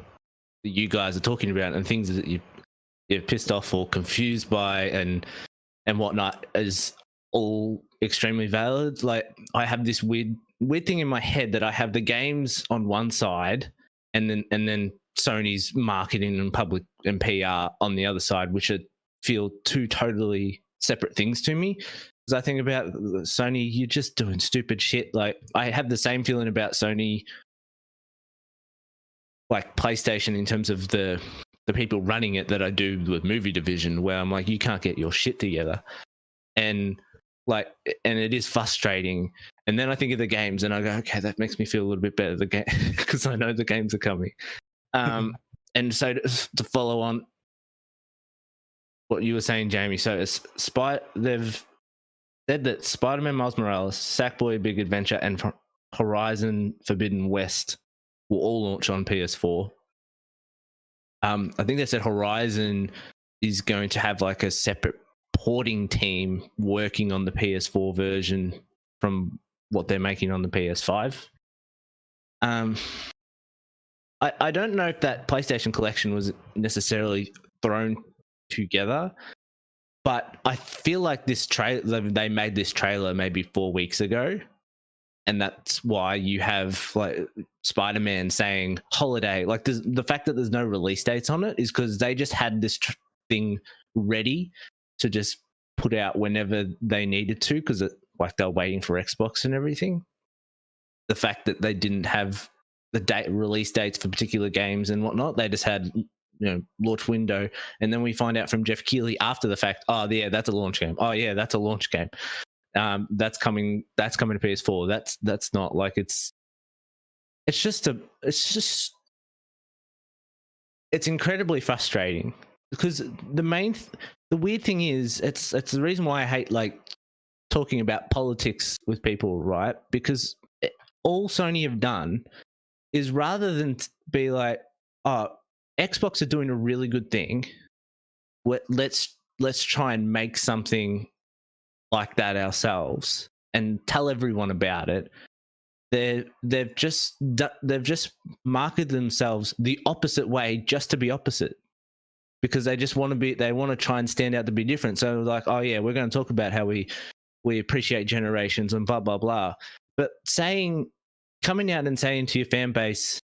that you guys are talking about and things that you're pissed off or confused by and whatnot is all extremely valid. Like, I have this weird thing in my head that I have the games on one side, and then Sony's marketing and public and PR on the other side, which feel two totally separate things to me. Because I think about Sony, you're just doing stupid shit. Like, I have the same feeling about Sony, like PlayStation, in terms of the people running it, that I do with movie division, where I'm like, you can't get your shit together. And it is frustrating. And then I think of the games and I go, okay, that makes me feel a little bit better, the game, because I know the games are coming. And so to follow on what you were saying, Jamie, so they've said that Spider-Man Miles Morales, Sackboy Big Adventure, and Horizon Forbidden West will all launch on PS4. I think they said Horizon is going to have like a separate porting team working on the PS4 version from what they're making on the PS5. I don't know if that PlayStation collection was necessarily thrown together, but I feel like this trailer, they made this trailer maybe 4 weeks ago, and that's why you have like Spider-Man saying holiday. Like, the fact that there's no release dates on it is because they just had this thing ready to just put out whenever they needed to, because like they're waiting for Xbox and everything. The fact that they didn't have the release dates for particular games and whatnot, they just had launch window, and then we find out from Jeff Keighley after the fact, oh yeah, that's a launch game. Oh yeah, that's a launch game. That's coming to PS4. That's not like it's incredibly frustrating, because the weird thing is, it's the reason why I hate like talking about politics with people, right? Because all Sony have done is, rather than be like, oh, Xbox are doing a really good thing, let's try and make something like that ourselves and tell everyone about it. They've just marketed themselves the opposite way just to be opposite, because they just want to try and stand out to be different. So like, oh yeah, we're going to talk about how we appreciate generations and blah blah blah. But coming out and saying to your fan base,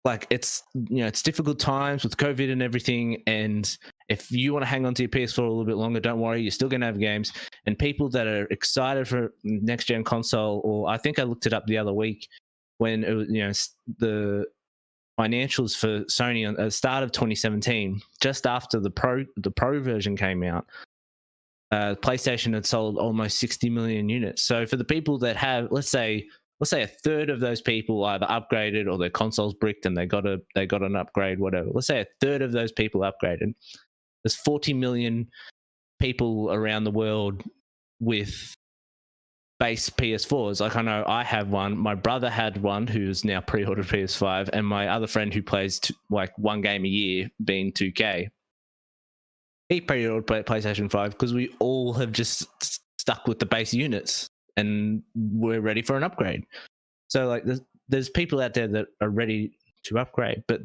like, it's difficult times with COVID and everything, and If you want to hang on to your PS4 a little bit longer, don't worry, you're still going to have games. And people that are excited for next gen console, or I think I looked it up the other week when it was, the financials for Sony at the start of 2017, just after the pro version came out, PlayStation had sold almost 60 million units. So for the people that have, let's say a third of those people either upgraded or their consoles bricked and they got an upgrade, whatever. Let's say a third of those people upgraded. There's 40 million people around the world with base PS4s. Like, I know I have one. My brother had one who's now pre-ordered PS5, and my other friend who plays like one game a year, being 2K, he pre-ordered PlayStation 5 because we all have just stuck with the base units and we're ready for an upgrade. So like there's people out there that are ready to upgrade, but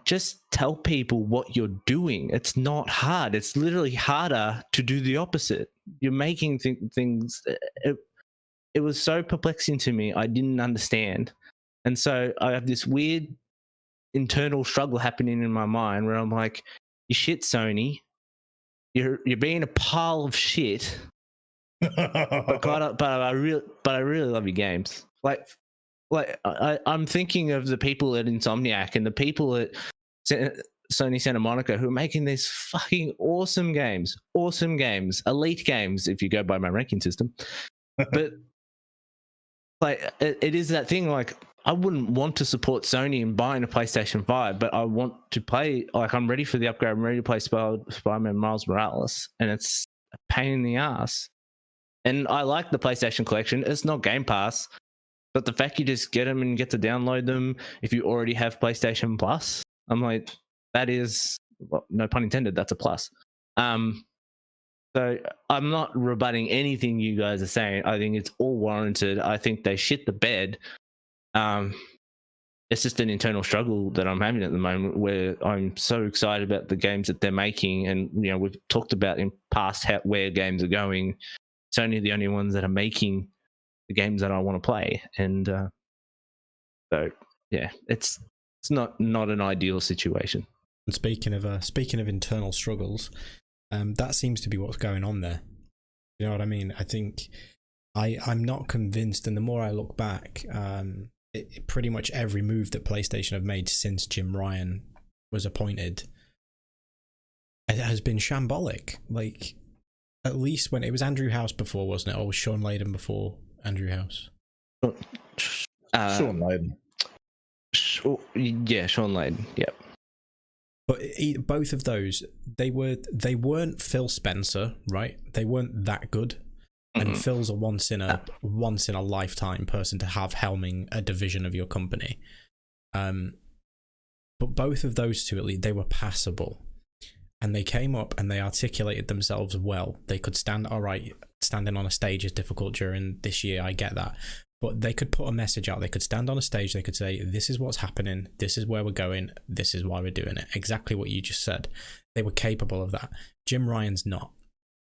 just tell people what you're doing. It's not hard. It's literally harder to do the opposite. You're making things. It was so perplexing to me. I didn't understand. And so I have this weird internal struggle happening in my mind where I'm like, you shit, Sony. You're being a pile of shit. but I really love your games. I'm thinking of the people at Insomniac and the people at Sony Santa Monica who are making these fucking awesome games, elite games, if you go by my ranking system. But like, it is that thing. Like, I wouldn't want to support Sony in buying a PlayStation 5, but I want to play. Like, I'm ready for the upgrade. I'm ready to play Spider-Man Miles Morales, and it's a pain in the ass. And I like the PlayStation Collection. It's not Game Pass. But the fact you just get them and get to download them if you already have PlayStation Plus, I'm like, that is, well, no pun intended, that's a plus. So I'm not rebutting anything you guys are saying. I think it's all warranted. I think they shit the bed. It's just an internal struggle that I'm having at the moment where I'm so excited about the games that they're making. And, we've talked about in past where games are going. Sony are the only ones that are making the games that I want to play, and so yeah, it's not an ideal situation. And speaking of internal struggles, that seems to be what's going on there. You know what I mean? I think I'm not convinced, and the more I look back, pretty much every move that PlayStation have made since Jim Ryan was appointed, it has been shambolic. Like, at least when it was Andrew House before, wasn't it? Or was Sean Layden before Andrew House? Sean Layden. Yeah, Sean Layden. Yep. But both of those, they weren't Phil Spencer, right? They weren't that good. And Phil's a once in a lifetime person to have helming a division of your company. But both of those two, at least, they were passable. And they came up and they articulated themselves well. They could stand, all right, standing on a stage is difficult during this year, I get that. But they could put a message out. They could stand on a stage. They could say, this is what's happening. This is where we're going. This is why we're doing it. Exactly what you just said. They were capable of that. Jim Ryan's not.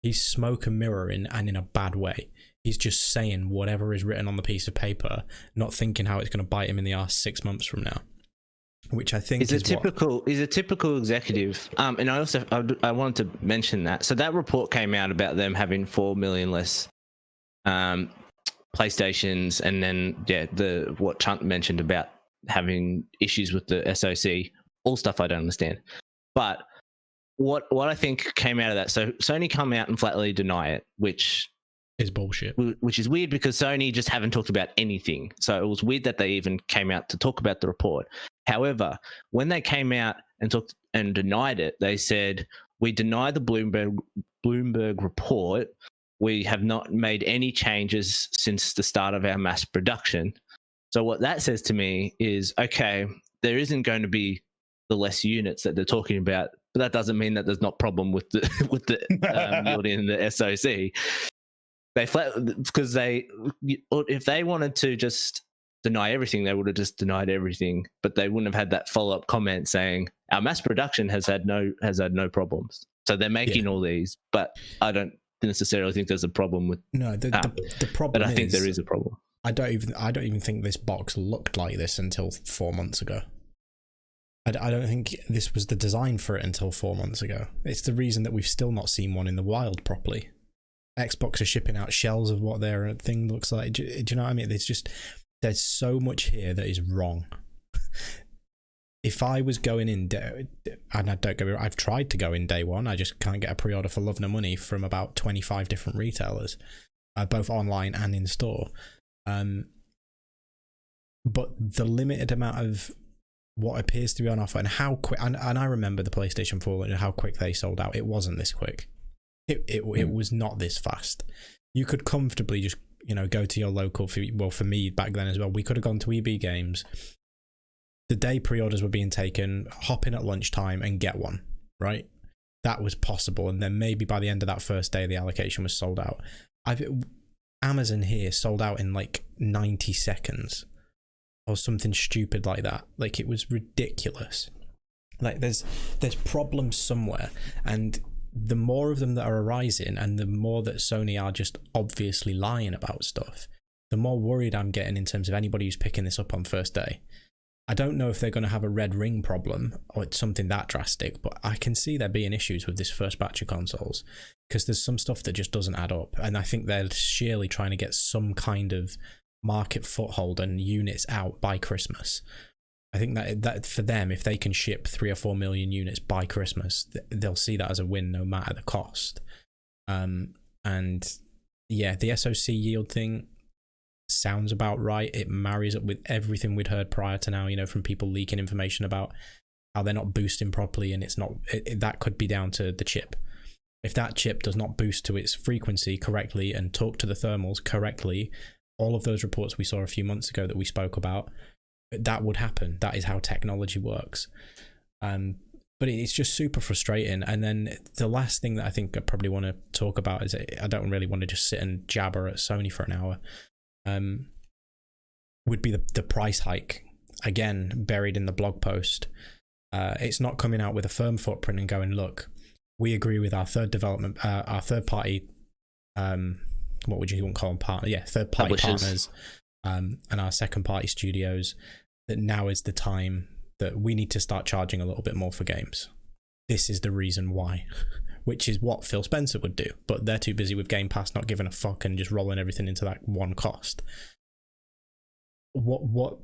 He's smoke and mirroring, and in a bad way. He's just saying whatever is written on the piece of paper, not thinking how it's going to bite him in the ass 6 months from now. Which I think is a typical executive. And I wanted to mention that. So that report came out about them having 4 million less PlayStations, and then what Chunt mentioned about having issues with the SoC, all stuff I don't understand. But what I think came out of that, so Sony come out and flatly deny it, which is bullshit. Which is weird because Sony just haven't talked about anything. So it was weird that they even came out to talk about the report. However, when they came out and talked and denied it, they said, we deny the Bloomberg report. We have not made any changes since the start of our mass production. So what that says to me is, okay, there isn't going to be the less units that they're talking about, but that doesn't mean that there's not problem with the yielding the SoC. Because if they wanted to just deny everything, they would have just denied everything, but they wouldn't have had that follow-up comment saying our mass production has had no problems. So they're making all these, but I don't necessarily think there's a problem with the problem. But I think there is a problem. I don't even think this box looked like this until 4 months ago. I don't think this was the design for it until 4 months ago. It's the reason that we've still not seen one in the wild properly. Xbox are shipping out shells of what their thing looks like. Do you know what I mean? There's so much here that is wrong. If I was going in, and I don't get me wrong, I've tried to go in day one. I just can't get a pre-order for love nor money from about 25 different retailers, both online and in store. But the limited amount of what appears to be on offer and how quick, and I remember the PlayStation 4 and how quick they sold out. It wasn't this quick. It was not this fast. You could comfortably just, go to your local, well, for me back then as well, we could have gone to EB Games the day pre-orders were being taken, hop in at lunchtime and get one, right? That was possible. And then maybe by the end of that first day, the allocation was sold out. Amazon here sold out in like 90 seconds or something stupid like that. Like, it was ridiculous. Like, there's problems somewhere, and the more of them that are arising and the more that Sony are just obviously lying about stuff, the more worried I'm getting in terms of anybody who's picking this up on first day. I don't know if they're going to have a red ring problem or it's something that drastic, but I can see there being issues with this first batch of consoles because there's some stuff that just doesn't add up. And I think they're sheerly trying to get some kind of market foothold and units out by Christmas. I think that for them, if they can ship 3 or 4 million units by Christmas, they'll see that as a win no matter the cost. And yeah, the SoC yield thing sounds about right. It marries up with everything we'd heard prior to now, from people leaking information about how they're not boosting properly, and it's not, that could be down to the chip. If that chip does not boost to its frequency correctly and talk to the thermals correctly, all of those reports we saw a few months ago that we spoke about, that would happen. That is how technology works. But it's just super frustrating. And then the last thing that I think I probably want to talk about is I don't really want to just sit and jabber at Sony for an hour. Would be the price hike, again buried in the blog post. It's not coming out with a firm footprint and going, look, we agree with our third party, what would you want to call them, partner? Yeah, third party partners, and our second party studios, that now is the time that we need to start charging a little bit more for games. This is the reason why. Which is what Phil Spencer would do, but they're too busy with Game Pass, not giving a fuck and just rolling everything into that one cost. What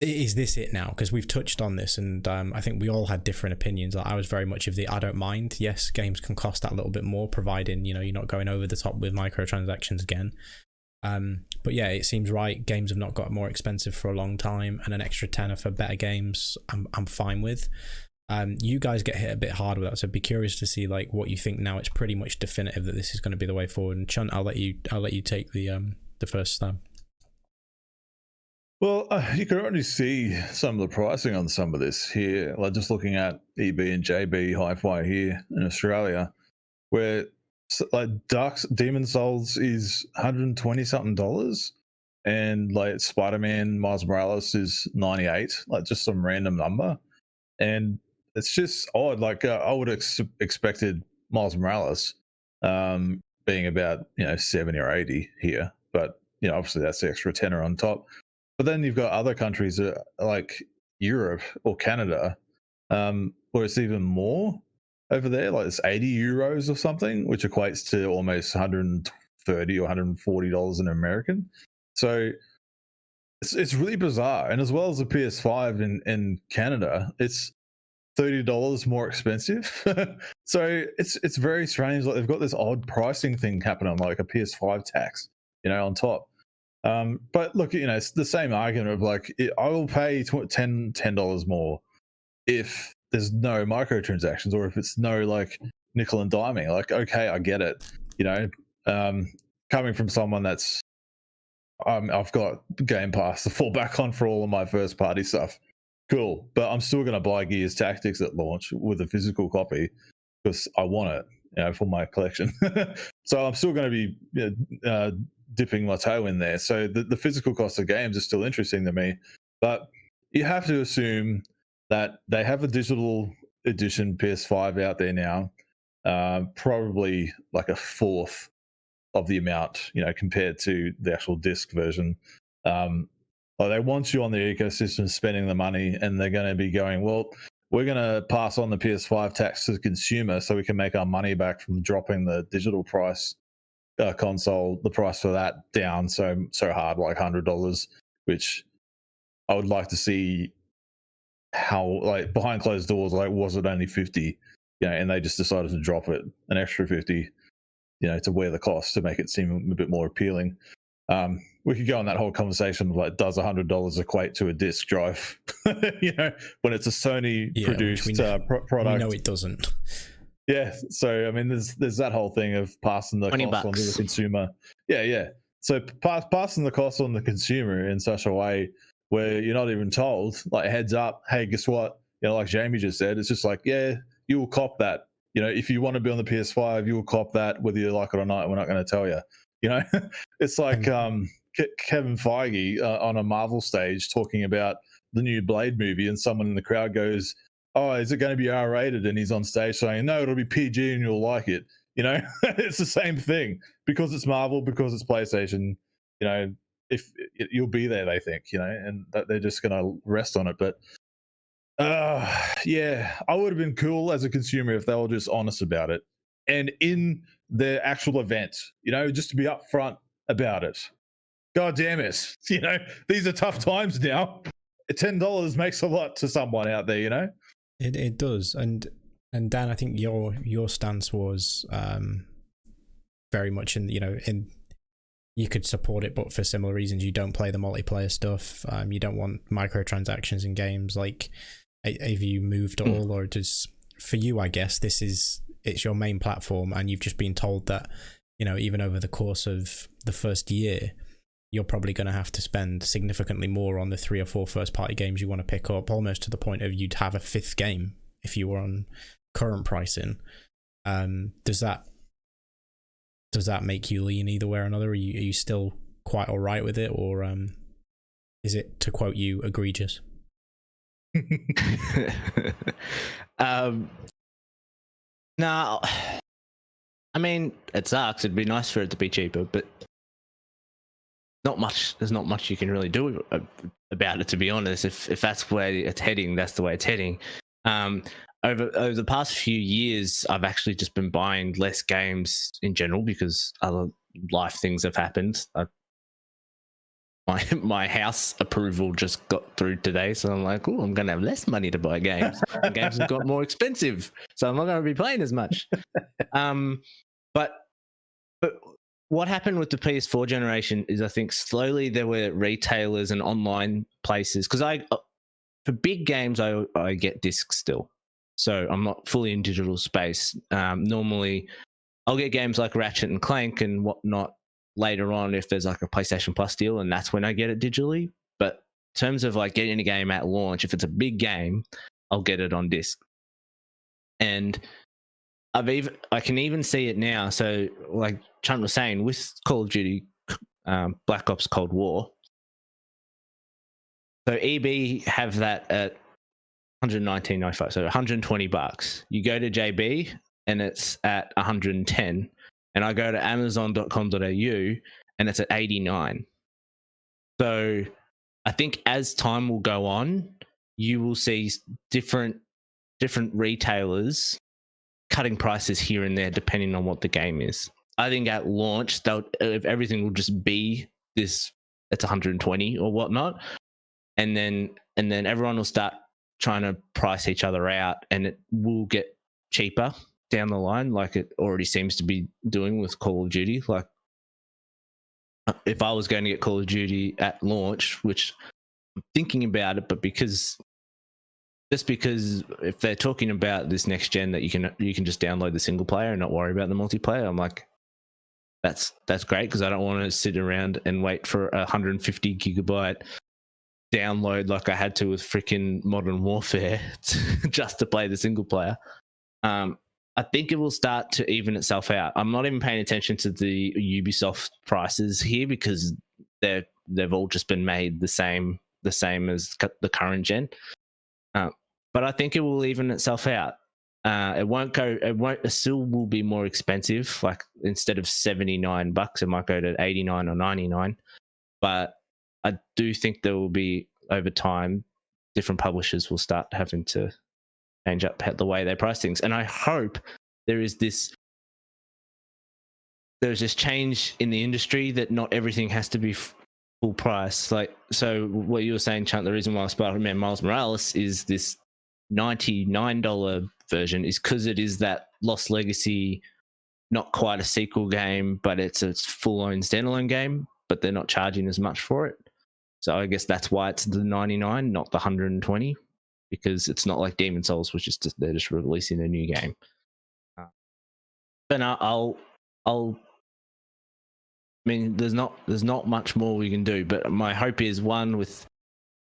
is this it now? Because we've touched on this, and I think we all had different opinions. I was very much of the I don't mind. Yes, games can cost that little bit more, providing you're not going over the top with microtransactions again. But yeah, it seems right. Games have not got more expensive for a long time, and an extra tenner for better games, I'm fine with. You guys get hit a bit hard with that, so I'd be curious to see like what you think now. It's pretty much definitive that this is going to be the way forward. And Chunt, I'll let you take the first stab. Well, you can already see some of the pricing on some of this here. Like just looking at EB and JB Hi-Fi here in Australia, where like Demon Souls is $120 something, and like Spider-Man Miles Morales is 98, like just some random number. And it's just odd. Like I would have expected Miles Morales being about 70 or 80 here, but obviously that's the extra tenner on top. But then you've got other countries like Europe or Canada, where it's even more over there. Like it's 80 euros or something, which equates to almost $130 or $140 in American. So it's really bizarre. And as well as the PS5 in Canada, it's $30 more expensive. So it's very strange. Like they've got this odd pricing thing happening, like a PS5 tax, on top. But look, it's the same argument of like, I will pay $10 more if there's no microtransactions, or if it's no like nickel and diming. Like, okay, I get it. Coming from someone that's, I've got Game Pass to fall back on for all of my first party stuff. Cool, but I'm still going to buy Gears Tactics at launch with a physical copy because I want it, for my collection. So I'm still going to be dipping my toe in there. So the physical cost of games is still interesting to me, but you have to assume that they have a digital edition PS5 out there now, probably like a fourth of the amount, compared to the actual disc version. Like they want you on the ecosystem spending the money, and they're going to be going, well, we're going to pass on the PS5 tax to the consumer so we can make our money back from dropping the digital price console, the price for that down so hard, like $100, which I would like to see how, like, behind closed doors, like, was it only 50, and they just decided to drop it an extra 50, to wear the cost to make it seem a bit more appealing. We could go on that whole conversation of like, does $100 equate to a disc drive? When it's a Sony produced product. We know it doesn't. Yeah, so I mean, there's that whole thing of passing the cost on to the consumer. Yeah. So passing the cost on the consumer in such a way where you're not even told, like, heads up, hey, guess what? Like Jamie just said, it's just like, yeah, you will cop that. If you want to be on the PS5, you will cop that whether you like it or not. We're not going to tell you. It's like Kevin Feige on a Marvel stage talking about the new Blade movie, and someone in the crowd goes, oh, is it going to be R-rated? And he's on stage saying, no, it'll be PG and you'll like it. It's the same thing, because it's Marvel, because it's PlayStation. If you'll be there, they think, and that they're just going to rest on it. But yeah, I would have been cool as a consumer if they were just honest about it, and in their actual event, just to be upfront about it. God damn it, these are tough times now. $10 makes a lot to someone out there, It does, and Dan, I think your stance was very much in you could support it, but for similar reasons. You don't play the multiplayer stuff. You don't want microtransactions in games. Like, have you moved at all, or does, for you, I guess it's your main platform, and you've just been told that even over the course of the first year, you're probably going to have to spend significantly more on the 3 or 4 first-party games you want to pick up, almost to the point of you'd have a 5th game if you were on current pricing. Does that make you lean either way or another? Are you still quite all right with it, or is it, to quote you, egregious? No, I mean, it sucks. It'd be nice for it to be cheaper, but there's not much you can really do about it, to be honest. If that's where it's heading, that's the way it's heading. Over the past few years, I've actually just been buying less games in general because other life things have happened. My house approval just got through today, so I'm like, oh, I'm going to have less money to buy games. And games have got more expensive, so I'm not going to be playing as much. But what happened with the PS4 generation is, I think slowly there were retailers and online places, because for big games I get discs still, so I'm not fully in digital space. Normally I'll get games like Ratchet and Clank and whatnot later on if there's like a PlayStation Plus deal, and that's when I get it digitally. But in terms of like getting a game at launch, if it's a big game, I'll get it on disc. And I can even see it now. So like Chunt was saying, with Call of Duty Black Ops Cold War, so EB have that at $119.95, so $120. You go to JB and it's at $110, and I go to Amazon.com.au and it's at $89. So I think as time will go on, you will see different retailers cutting prices here and there depending on what the game is. I think at launch, if everything will just be this, it's 120 or whatnot, and then everyone will start trying to price each other out, and it will get cheaper down the line, like it already seems to be doing with Call of Duty. Like, if I was going to get Call of Duty at launch, which I'm thinking about it, but because if they're talking about this next gen that you can just download the single player and not worry about the multiplayer, I'm like, that's great, because I don't want to sit around and wait for a 150 gigabyte download like I had to with freaking Modern Warfare just to play the single player. I think it will start to even itself out. I'm not even paying attention to the Ubisoft prices here, because they've all just been made the same as the current gen. But I think it will even itself out. It still will be more expensive. Like, instead of $79, it might go to $89 or $99. But I do think there will be, over time, different publishers will start having to change up the way they price things. And I hope there's this change in the industry that not everything has to be full price. Like, so what you were saying, Chunt, the reason why Spider-Man Miles Morales is this $99 version is because it is that Lost Legacy, not quite a sequel game, but it's a full-on standalone game, but they're not charging as much for it. So I guess that's why it's the 99, not the 120, because it's not like Demon Souls, which is they're just releasing a new game. But I'll I mean, there's not much more we can do, but my hope is, one, with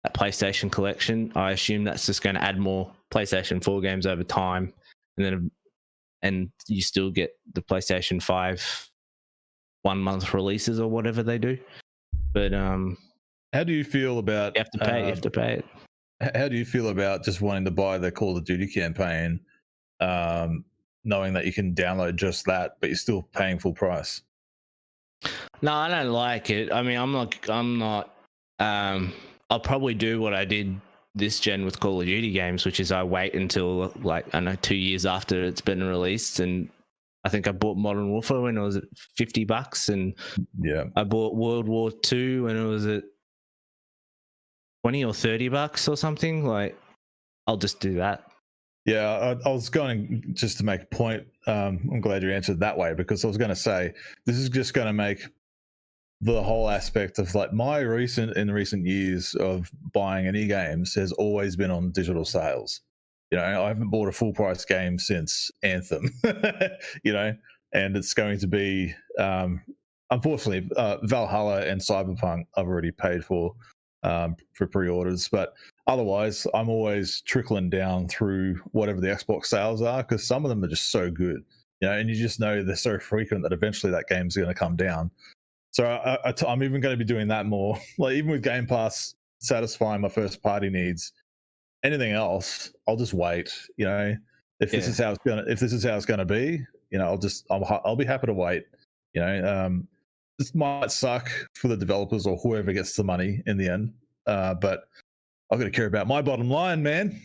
that PlayStation collection, I assume that's just going to add more PlayStation 4 games over time, and you still get the PlayStation 5 1 month releases or whatever they do. But how do you feel about? You have to pay it. How do you feel about just wanting to buy the Call of Duty campaign, knowing that you can download just that, but you're still paying full price? No, I don't like it. I mean, I'm not. I'll probably do what I did this gen with Call of Duty games, which is I wait until, like, I don't know, 2 years after it's been released. And I think I bought Modern Warfare when it was at $50, and I bought World War II when it was at $20 or $30 or something. Like, I'll just do that. Yeah, I was going just to make a point. I'm glad you answered that way, because I was going to say this is just going to make the whole aspect of, like, my recent years of buying any games has always been on digital sales. You know, I haven't bought a full price game since Anthem. You know, and it's going to be unfortunately Valhalla and Cyberpunk I've already paid for pre-orders, but otherwise I'm always trickling down through whatever the Xbox sales are, because some of them are just so good, you know, and you just know they're so frequent that eventually that game's going to come down. So I'm even going to be doing that more. Like, even with Game Pass satisfying my first party needs, anything else I'll just wait. You know, if this is how it's going to be, you know, I'll be happy to wait. You know, this might suck for the developers or whoever gets the money in the end, but I've got to care about my bottom line, man.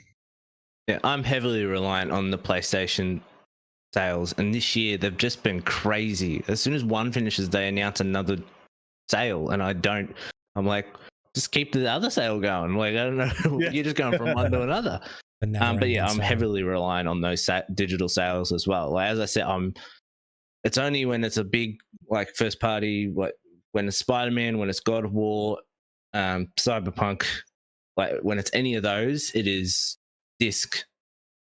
Yeah, I'm heavily reliant on the PlayStation sales, and this year they've just been crazy. As soon as one finishes, they announce another sale, and I'm like, just keep the other sale going. Like, I don't know, you're just going from one to another. But yeah, I'm heavily reliant on those digital sales as well. Like, as I said, it's only when it's a big, like, first party, like when it's Spider-Man, when it's God of War, Cyberpunk, like when it's any of those, it is disc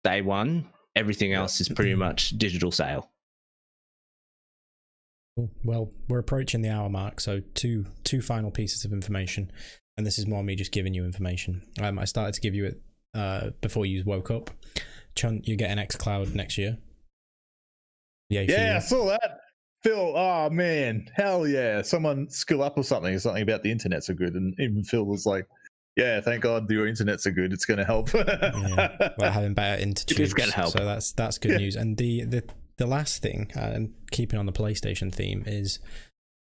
day one. Everything else is pretty much digital sale. Well, we're approaching the hour mark, so two final pieces of information, and this is more me just giving you information. I started to give you it before you woke up. Chunt, you're getting xCloud next year. Yeah, I saw that. Phil, oh man, hell yeah! Someone skill up or something about the internet's so good, and even Phil was like, "Yeah, thank God your internet's so good. It's going to help." Yeah, well, having better intertubes, it's going to help. So that's good news. And the last thing, and keeping on the PlayStation theme, is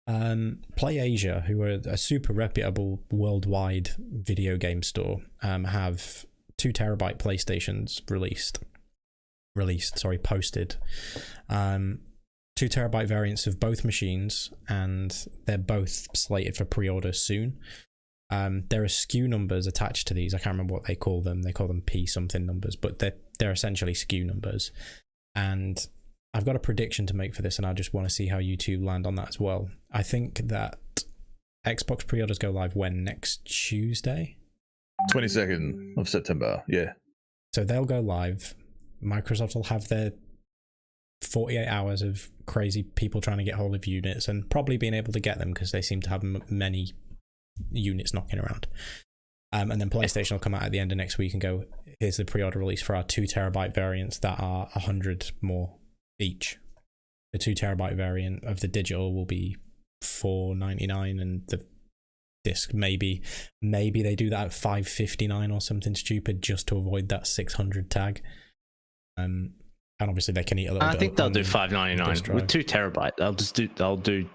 PlayAsia, who are a super reputable worldwide video game store, have 2 terabyte PlayStations posted. 2 terabyte variants of both machines, and they're both slated for pre-order soon. There are SKU numbers attached to these. I can't remember what they call them. They call them P something numbers, but they're essentially SKU numbers. And I've got a prediction to make for this, and I just want to see how you two land on that as well. I think that Xbox pre-orders go live when? Next Tuesday? 22nd of September, yeah. So they'll go live. Microsoft will have their 48 hours of crazy people trying to get hold of units, and probably being able to get them because they seem to have many units knocking around. And then PlayStation will come out at the end of next week and go, here's the pre-order release for our 2 terabyte variants that are 100 more each. The 2 terabyte variant of the digital will be $4.99, and the disc maybe they do that at $5.59 or something stupid just to avoid that 600 tag. And obviously they can eat a little bit. I think they'll do $5.99 with 2 terabyte. I'll do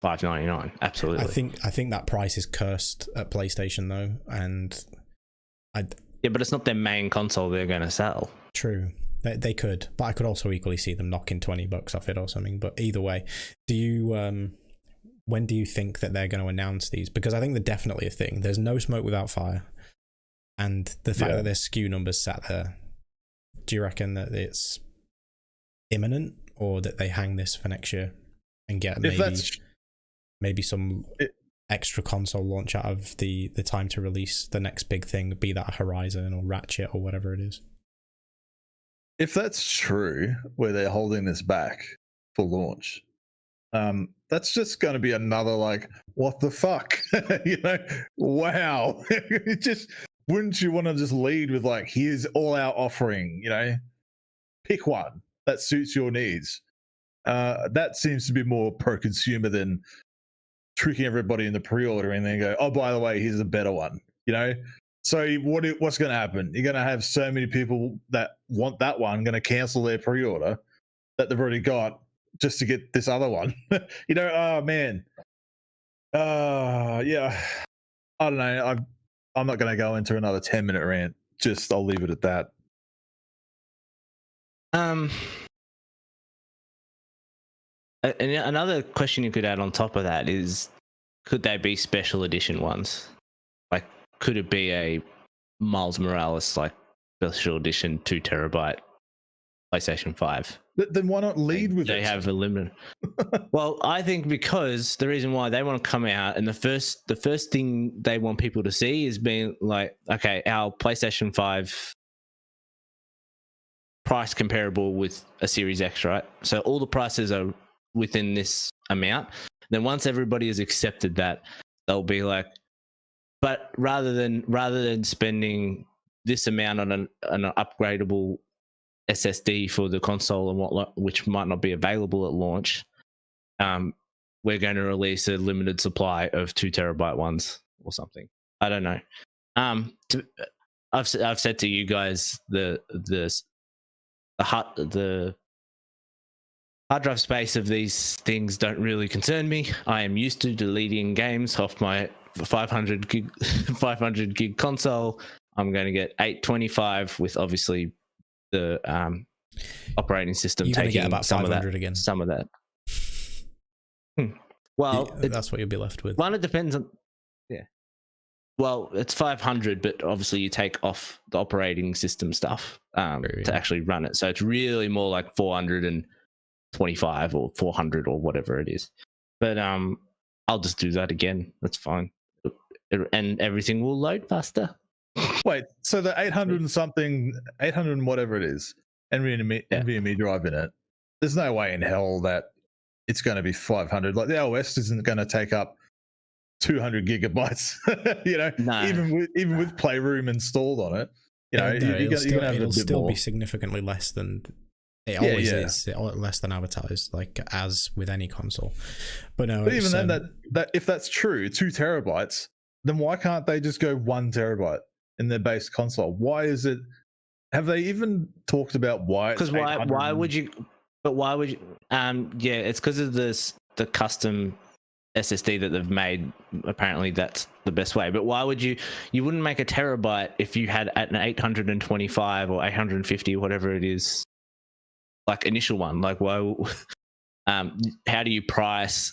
$599. Absolutely. I think that price is cursed at PlayStation though, and yeah, but it's not their main console they're going to sell. True. They could, but I could also equally see them knocking $20 off it or something. But either way, do you when do you think that they're going to announce these? Because I think they're definitely a thing. There's no smoke without fire, and the fact that there's SKU numbers sat there. Do you reckon that it's imminent, or that they hang this for next year and get maybe some extra console launch out of the time to release the next big thing, be that Horizon or Ratchet or whatever it is? If that's true, where they're holding this back for launch, that's just going to be another like, what the fuck? Wow. Wouldn't you want to just lead with like, here's all our offering, pick one that suits your needs. That seems to be more pro-consumer than tricking everybody into pre-order and then go, oh, by the way, here's a better one, So what's going to happen? You're going to have so many people that want that one going to cancel their pre-order that they've already got just to get this other one. Oh man. Yeah. I don't know. I'm not going to go into another 10-minute rant. I'll leave it at that. And another question you could add on top of that is, could they be special edition ones? Like, could it be a Miles Morales like special edition 2 terabyte PlayStation 5? Then why not lead with it? They have a limit. Well, I think because the reason why they want to come out and the first thing they want people to see is being like, okay, our PlayStation 5 price comparable with a Series X, right? So all the prices are within this amount. Then once everybody has accepted that, they'll be like, but rather than spending this amount on an upgradable SSD for the console and whatnot, which might not be available at launch, we're going to release a limited supply of 2 terabyte ones or something. I don't know. I've said to you guys the hard drive space of these things don't really concern me. I am used to deleting games off my 500 gig console. I'm going to get 825 with obviously the operating system taking about some of that again. Some of that. Well, that's what you'll be left with. One, it depends on. Yeah. Well, it's 500, but obviously you take off the operating system stuff to actually run it. So it's really more like 425 or 400 or whatever it is. But I'll just do that again. That's fine. And everything will load faster. Wait, so the 800 and whatever it is, NVMe drive in it, there's no way in hell that it's going to be 500. Like the OS isn't going to take up 200 gigabytes, No. even with Playroom installed on it. It'll still be significantly less than it always is, less than advertised, like as with any console. But no, but even then, that if that's true, 2 terabytes, then why can't they just go 1 terabyte in their base console? Why is it? Have they even talked about why? Because why would you? But why would you? Yeah, it's because of the custom SSD that they've made. Apparently, that's the best way. But why would you? You wouldn't make a terabyte if you had an 825 or 850, whatever it is, like initial one. Like why? How do you price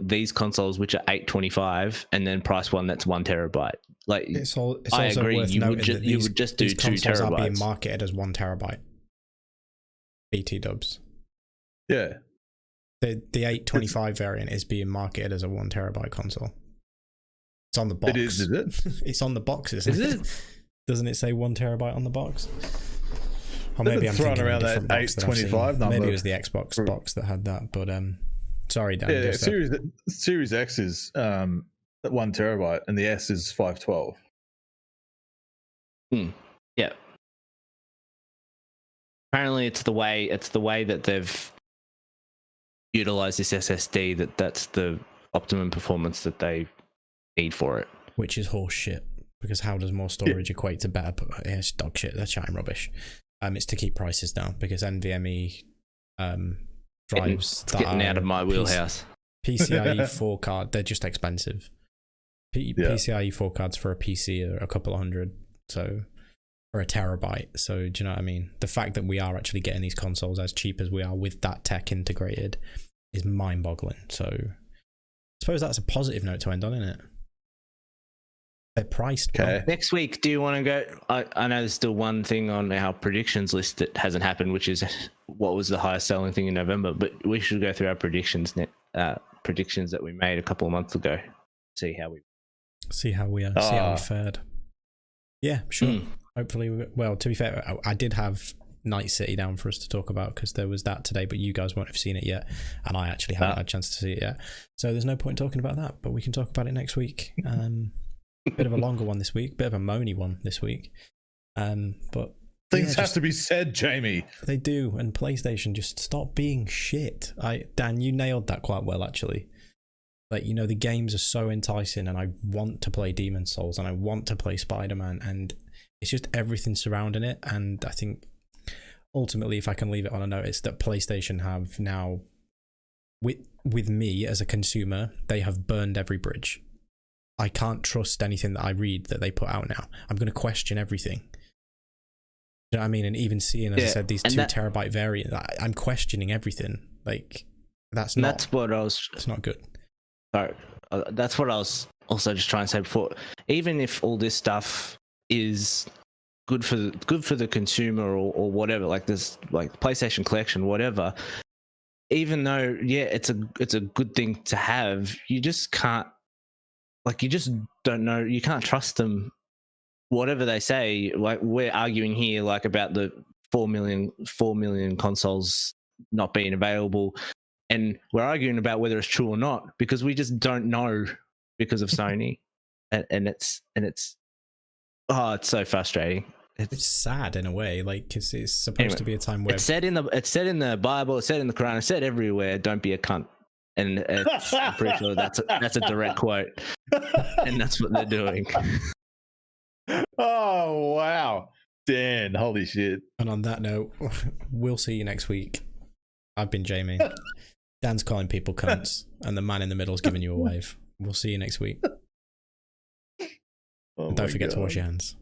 these consoles which are 825 and then price one that's 1 terabyte? Like I agree, you would just do 2 terabytes. Are being marketed as 1 terabyte. BT dubs. Yeah. The 825 variant is being marketed as a 1 terabyte console. It's on the box. It is it? It's on the box, isn't it? Doesn't it say 1 terabyte on the box? Or maybe I'm throwing around that 825 number. Maybe it was the Xbox box that had that. But sorry, Dan. Yeah, Series X is 1 terabyte, and the S is 512. Yeah. Apparently, it's the way that they've utilized this SSD that's the optimum performance that they need for it. Which is horse shit, because how does more storage equate to better? It's dog shit. That's giant rubbish. It's to keep prices down, because NVMe drives it's getting out of my wheelhouse. PCIe 4 card, they're just expensive. PCIe 4 cards for a PC are a couple of hundred, so or a terabyte. So do you know what I mean? The fact that we are actually getting these consoles as cheap as we are with that tech integrated is mind-boggling. So I suppose that's a positive note to end on, isn't it? They're priced. Okay. Next week, do you want to go? I know there's still one thing on our predictions list that hasn't happened, which is what was the highest selling thing in November. But we should go through our predictions that we made a couple of months ago. See how we fared. Yeah, sure. Hopefully, well, to be fair, I did have Night City down for us to talk about because there was that today, but you guys won't have seen it yet, and I actually haven't had a chance to see it yet. So there's no point talking about that, but we can talk about it next week. Bit of a longer one this week, bit of a moany one this week. But things have to be said, Jamie. They do, and PlayStation, just stop being shit. Dan, you nailed that quite well, actually. Like, you know, the games are so enticing, and I want to play Demon's Souls, and I want to play Spider-Man, and it's just everything surrounding it. And I think ultimately, if I can leave it on a note, it's that PlayStation have now, with me as a consumer, they have burned every bridge. I can't trust anything that I read that they put out now. I'm going to question everything. You know what I mean? And even seeing, as I said, these 2 terabyte variants, I'm questioning everything. Like, that's not it's not good. Sorry, that's what I was also just trying to say before. Even if all this stuff is good for the consumer or whatever, like this, like PlayStation Collection, whatever. Even though, it's a good thing to have, you just can't. Like, you just don't know. You can't trust them. Whatever they say, like we're arguing here, like about the 4 million consoles not being available, and we're arguing about whether it's true or not because we just don't know because of Sony, and it's so frustrating. It's sad in a way, like cause it's supposed to be a time where it's said in the Bible, it's said in the Quran, it's said everywhere. Don't be a cunt. And I'm pretty sure that's a direct quote, and that's what they're doing. Oh wow, Dan! Holy shit! And on that note, we'll see you next week. I've been Jamie. Dan's calling people cunts, and the man in the middle's giving you a wave. We'll see you next week. Oh, and don't forget to wash your hands.